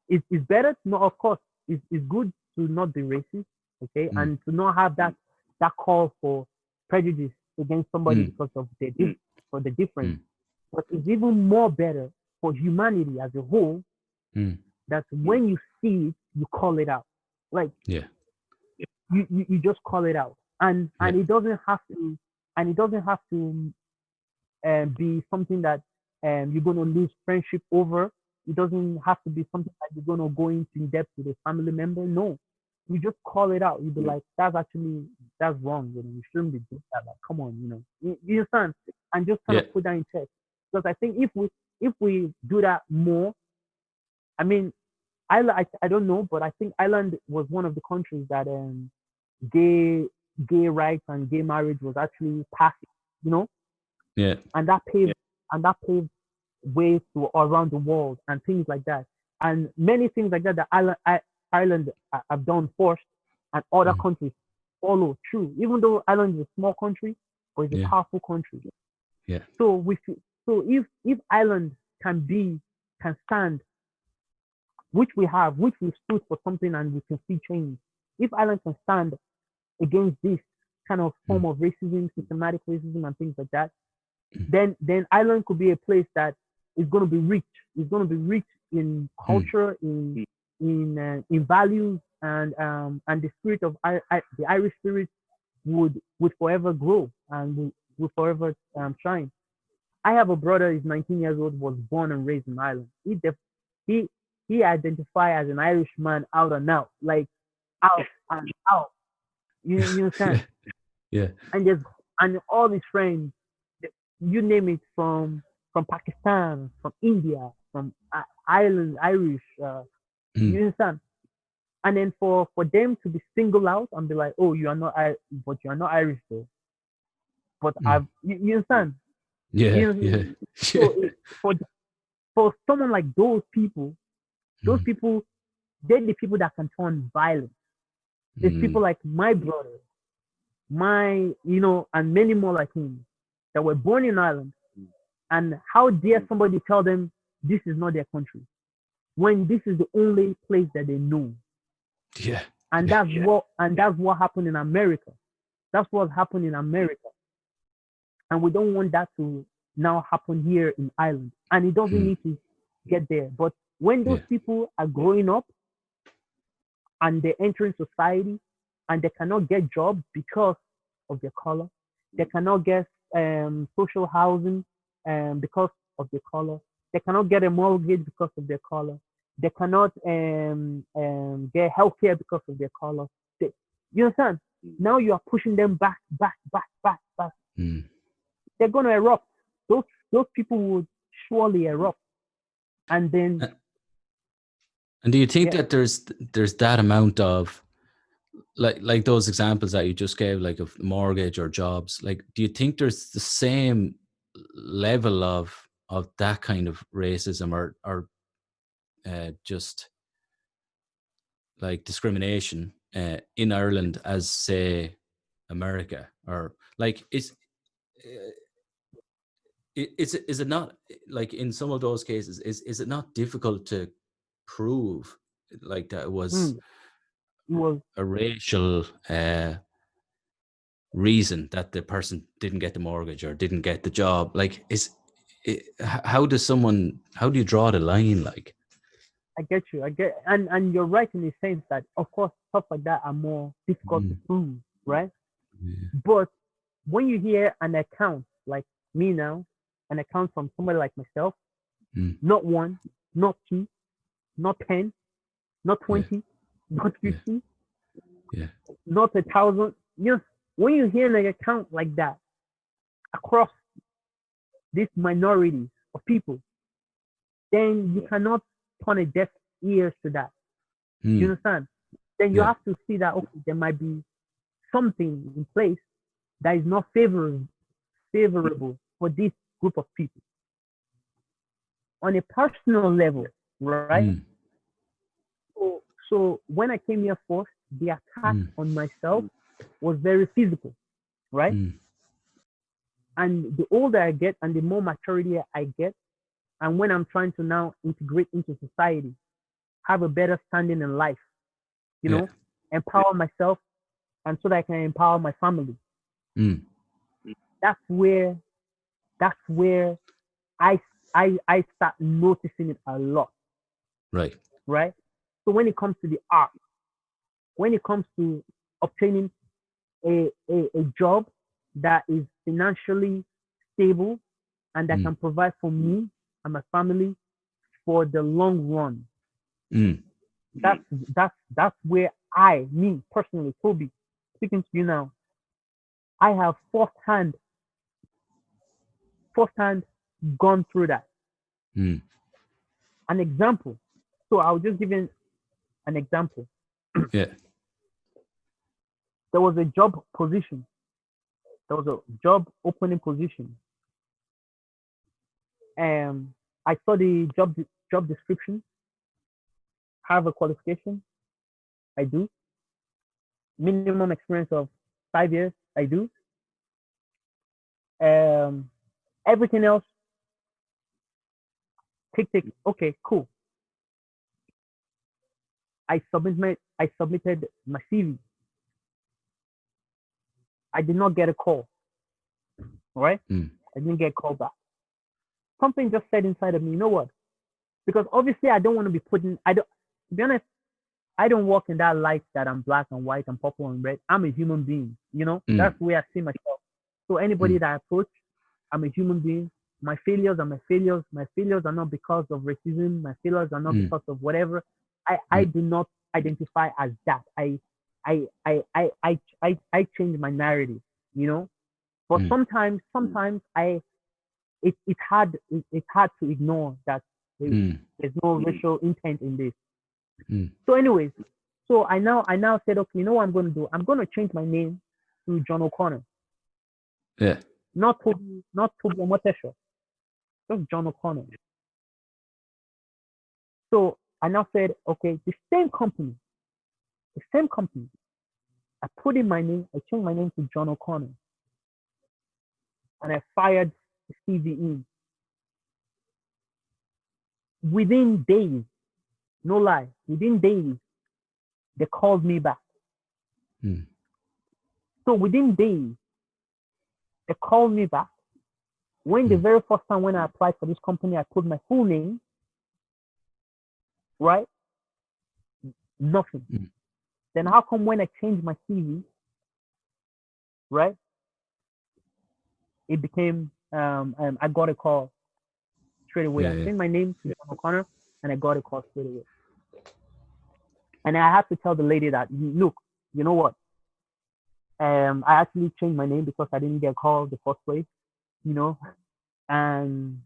it's better to not, of course, it's good to not be racist, okay, and to not have that call for prejudice against somebody because of for the difference. But it's even more better for humanity as a whole that when you see it, you call it out. Like you just call it out, and it doesn't have to be something that you're going to lose friendship over. It doesn't have to be something that you're going to go into in depth with a family member. No, you just call it out. You be like, that's wrong. You know, you shouldn't be doing that. Like, come on, you know, you understand? And just kind of put that in check. Because I think if we do that more, I mean, I don't know, but I think Ireland was one of the countries that gay rights and gay marriage was actually passing. You know, and that paved ways to around the world and things like that, and many things like that that Ireland have done first, and other countries follow through. Even though Ireland is a small country, but it's a powerful country. Yeah. So if Ireland can stand, which we've stood for something and we can see change. If Ireland can stand against this kind of form of racism, systematic racism, and things like that, then Ireland could be a place that is going to be rich. It's going to be rich in culture, in values, and the spirit of the Irish spirit would forever grow and would forever shine. I have a brother. He's 19 years old. Was born and raised in Ireland. He identified as an Irishman out and out, like out and out. You understand? Yeah. And all his friends, you name it, from Pakistan, from India, from Ireland, Irish. You understand? And then for them to be singled out and be like, oh, you are not, but you are not Irish though. But you understand? Yeah. So for someone like those people, they're the people that can turn violent. There's people like my brother, and many more like him that were born in Ireland. And how dare somebody tell them this is not their country when this is the only place that they know? Yeah. And that's what happened in America. That's what happened in America. And we don't want that to now happen here in Ireland. And it doesn't need to get there. But when those people are growing up and they enter in society and they cannot get jobs because of their color, they cannot get social housing because of their color, they cannot get a mortgage because of their color, they cannot get healthcare because of their color. You understand? Now you are pushing them back. They're going to erupt. Those people would surely erupt. And then. And do you think that there's that amount of like those examples that you just gave, like of mortgage or jobs? Like, do you think there's the same level of that kind of racism or just like discrimination in Ireland as, say, America? Or like is it not, like in some of those cases, is it not difficult to prove like that it was a racial reason that the person didn't get the mortgage or didn't get the job? Like, how do you draw the line? Like, I get you. And you're right in the sense that, of course, stuff like that are more difficult to prove, right? But when you hear an account like me now, an account from somebody like myself, not one, not two, not 10, not 20, not 50, not 1,000. When you hear an account like that across these minorities of people, then you cannot turn a deaf ear to that. You understand? Then you have to see that, okay, there might be something in place that is not favorable for this group of people. On a personal level, right? So when I came here first, the attack on myself was very physical, right? And the older I get and the more maturity I get, and when I'm trying to now integrate into society, have a better standing in life, empower myself, and so that I can empower my family. That's where I start noticing it a lot. Right. Right. So when it comes to the art, when it comes to obtaining a job that is financially stable and that can provide for me and my family for the long run. That's where me personally, Tobi, speaking to you now, I have firsthand gone through that. An example. So I'll just give you an example. Yeah. There was a job position. There was a job opening position. I saw the job description. Have a qualification. I do. Minimum experience of 5 years. I do. Everything else. Tick. Okay, cool. I submitted my CV. I did not get a call. Right? I didn't get a call back. Something just said inside of me, you know what? Because obviously I don't want to be to be honest, I don't walk in that light that I'm black and white and purple and red. I'm a human being, That's the way I see myself. So anybody that I approach, I'm a human being. My failures are my failures. My failures are not because of racism. My failures are not because of whatever. I do not identify as that. I change my narrative, But sometimes it's hard to ignore that there's no racial intent in this. So anyways, so I now said, okay, you know what I'm going to do? I'm going to change my name to John O'Connor. Yeah. Not Tobi Omoteso. Just John O'Connor. So I now said, okay, the same company, I put in my name, I changed my name to John O'Connor. And I fired the CVE. Within days, no lie, within days, they called me back. So within days, they called me back. When the very first time when I applied for this company, I put my full name, right? Nothing. Then how come when I changed my CV, right? It became, I got a call straight away. I changed my name to John O'Connor and I got a call straight away. And I had to tell the lady that, look, you know what? I actually changed my name because I didn't get a call the first place, and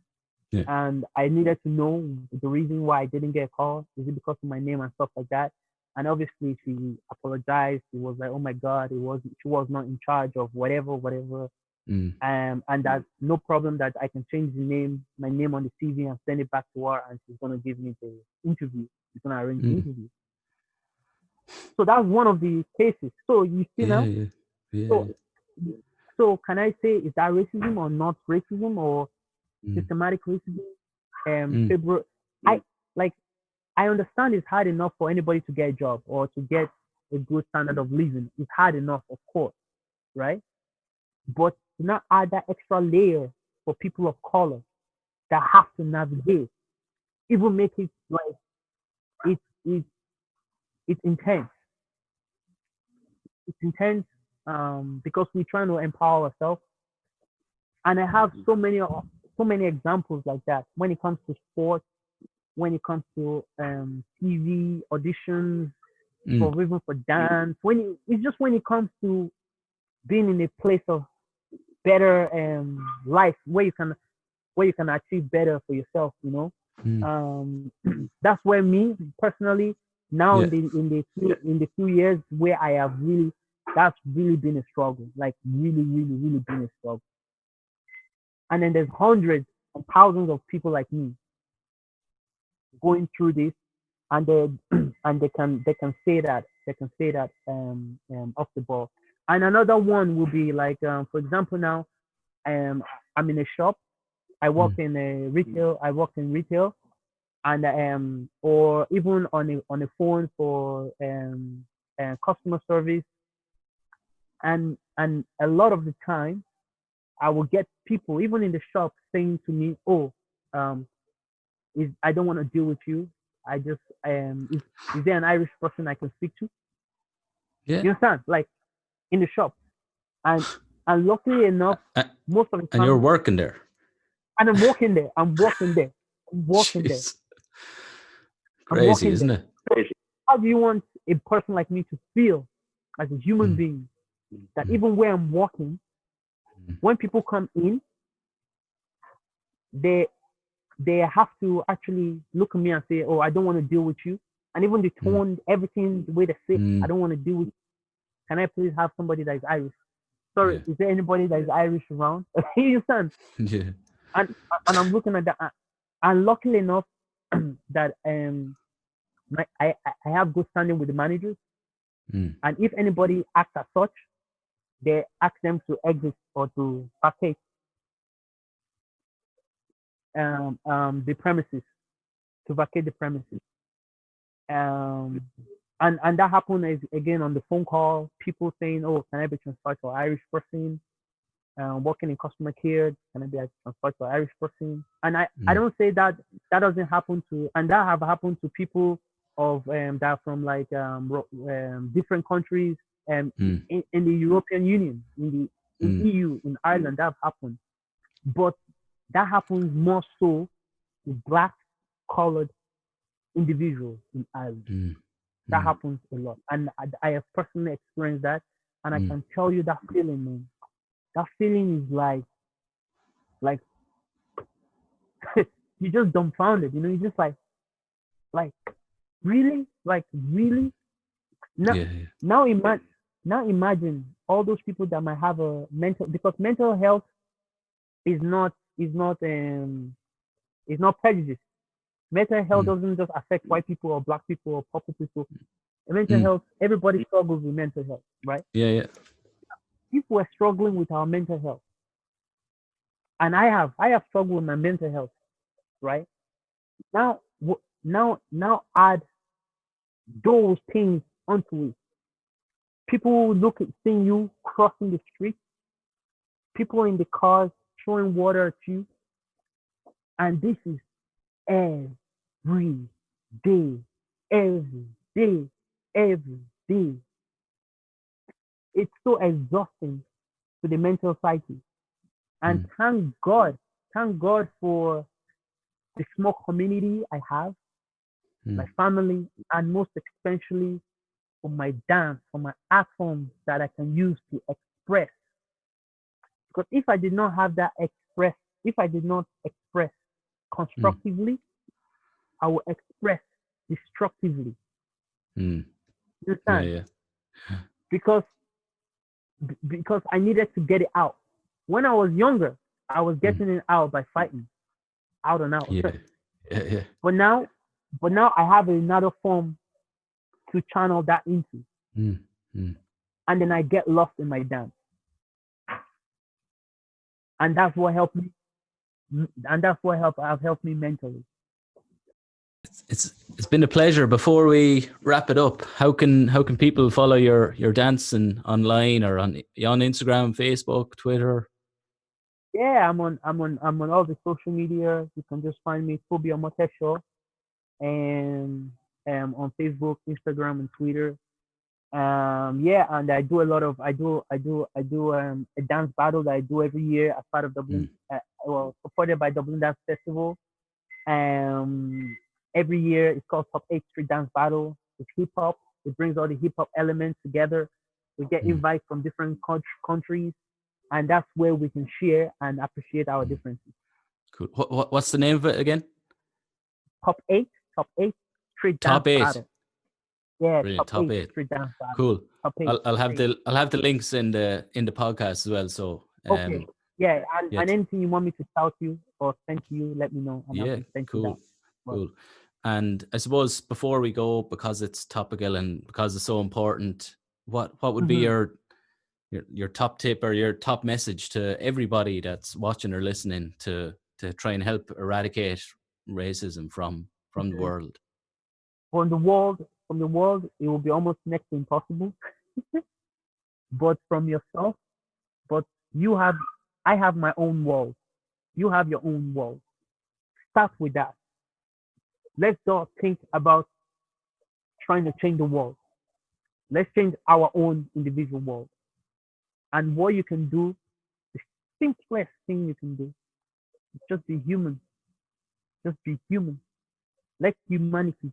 I needed to know the reason why I didn't get a call. Is it because of my name and stuff like that? And obviously she apologized. She was like, oh my God, she was not in charge of whatever. And that's no problem, that I can change my name on the CV and send it back to her, and she's gonna give me the interview. She's gonna arrange the interview. So that's one of the cases. So you see now. So can I say, is that racism or not racism or systematic racism? I understand it's hard enough for anybody to get a job or to get a good standard of living. It's hard enough, of course, right? But to not add that extra layer for people of color that have to navigate, even make it like it's intense. It's intense because we're trying to empower ourselves. And I have so many examples like that when it comes to sports, when it comes to TV auditions, or even for dance. When it comes to being in a place of better life where you can achieve better for yourself, That's where me personally now in the few years where I have really That's really been a struggle. Like really, really, really been a struggle. And then there's hundreds and thousands of people like me going through this, and they and they can say that off the ball. And another one will be like, for example, now I'm in a shop. I work in a retail. I work in retail, and or even on a phone for customer service, and a lot of the time I will get people even in the shop saying to me, "Oh, um, I don't want to deal with you. I just is there an Irish person I can speak to?" Yeah. You understand? Like in the shop, and luckily enough, most of the time, and you're working there, and I'm working there. I'm working there. I'm working there. Crazy, isn't it? How do you want a person like me to feel as a human being? That even where I'm working, when people come in, they have to actually look at me and say, "Oh, I don't want to deal with you." And even the tone, everything, the way they say, "I don't want to deal with you. Can I please have somebody that is Irish?" Sorry, is there anybody that is Irish around? You understand? Yeah. And I'm looking at that, and luckily enough, that I have good standing with the managers, and if anybody acts as such, they ask them to exit or to vacate the premises, to vacate the premises. And that happened again on the phone call. People saying, "Oh, can I be transferred to an Irish person?" Working in customer care, can I be transferred to an Irish person? And I don't say that doesn't happen to, and that have happened to people of that are from like different countries in the European Union, in EU, in Ireland. That have happened, but that happens more so to black colored individuals in Ireland. That happens a lot, and I have personally experienced that, and I can tell you that feeling, man. That feeling is like you just dumbfounded, you just like really, like really. Now imagine all those people that might have a because mental health is not prejudice. Mental health doesn't just affect white people or black people or purple people. Mental health, everybody struggles with mental health, right? Yeah. People are struggling with our mental health, and I have struggled with my mental health, right? Now add those things onto it. People look at seeing you crossing the street, people in the cars throwing water at you, and this is every day, every day, every day. It's so exhausting to the mental psyche. And thank God for the small community I have, my family, and most especially for my dance, for my art form that I can use to express. Because if I did not have that if I did not express constructively, I will express destructively. You understand? Yeah. Because I needed to get it out. When I was younger, I was getting it out by fighting, out and out. Yeah. But now I have another form to channel that into. And then I get lost in my dance. And that's what helped me. And that's what have helped me mentally. It's been a pleasure. Before we wrap it up, how can people follow your dancing online or on Instagram, Facebook, Twitter? Yeah, I'm on all the social media. You can just find me Tobi Omoteso, and on Facebook, Instagram, and Twitter. And I do a lot of a dance battle that I do every year as part of Dublin, supported by Dublin Dance Festival. Every year it's called Top 8 Street Dance Battle. It's hip hop. It brings all the hip hop elements together. We get invites from different countries, and that's where we can share and appreciate our differences. Cool. What's the name of it again? Top 8 Street Dance Top 8. Battle. Yeah, Brilliant. Top 8 street dance battle. Cool. Top 8. I'll have the links in the podcast as well. So okay. Yeah, and yeah. anything you want me to shout you or send to you, let me know. And Yeah, I can send cool. You that. Cool. And I suppose before we go, because it's topical and because it's so important, what would be your top tip or your top message to everybody that's watching or listening to try and help eradicate racism from the world? From the world, it will be almost next to impossible. But from yourself, I have my own world. You have your own world. Start with that. Let's not think about trying to change the world. Let's change our own individual world. And what you can do, the simplest thing you can do, is just be human. Just be human. Let humanity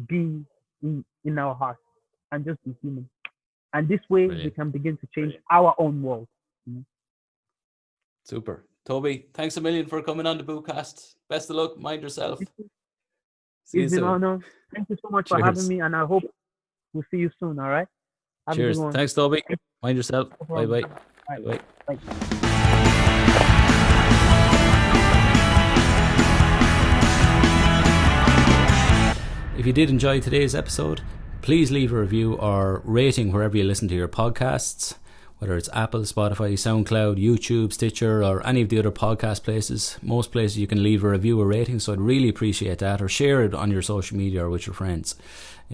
be in our hearts and just be human. And this way we can begin to change our own world. Super. Tobi, thanks a million for coming on the Bootcast. Best of luck. Mind yourself. See you soon. Honor. Thank you so much for having me, and I hope we'll see you soon. All right. Cheers. Thanks, Tobi. Mind yourself. Bye bye. Bye. Bye. If you did enjoy today's episode, please leave a review or rating wherever you listen to your podcasts, whether it's Apple, Spotify, SoundCloud, YouTube, Stitcher, or any of the other podcast places. Most places you can leave a review or rating, so I'd really appreciate that, or share it on your social media or with your friends.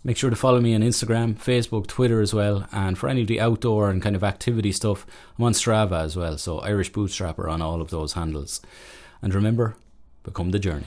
Make sure to follow me on Instagram, Facebook, Twitter as well, and for any of the outdoor and kind of activity stuff, I'm on Strava as well, so Irish Bootstrapper on all of those handles. And remember, become the journey.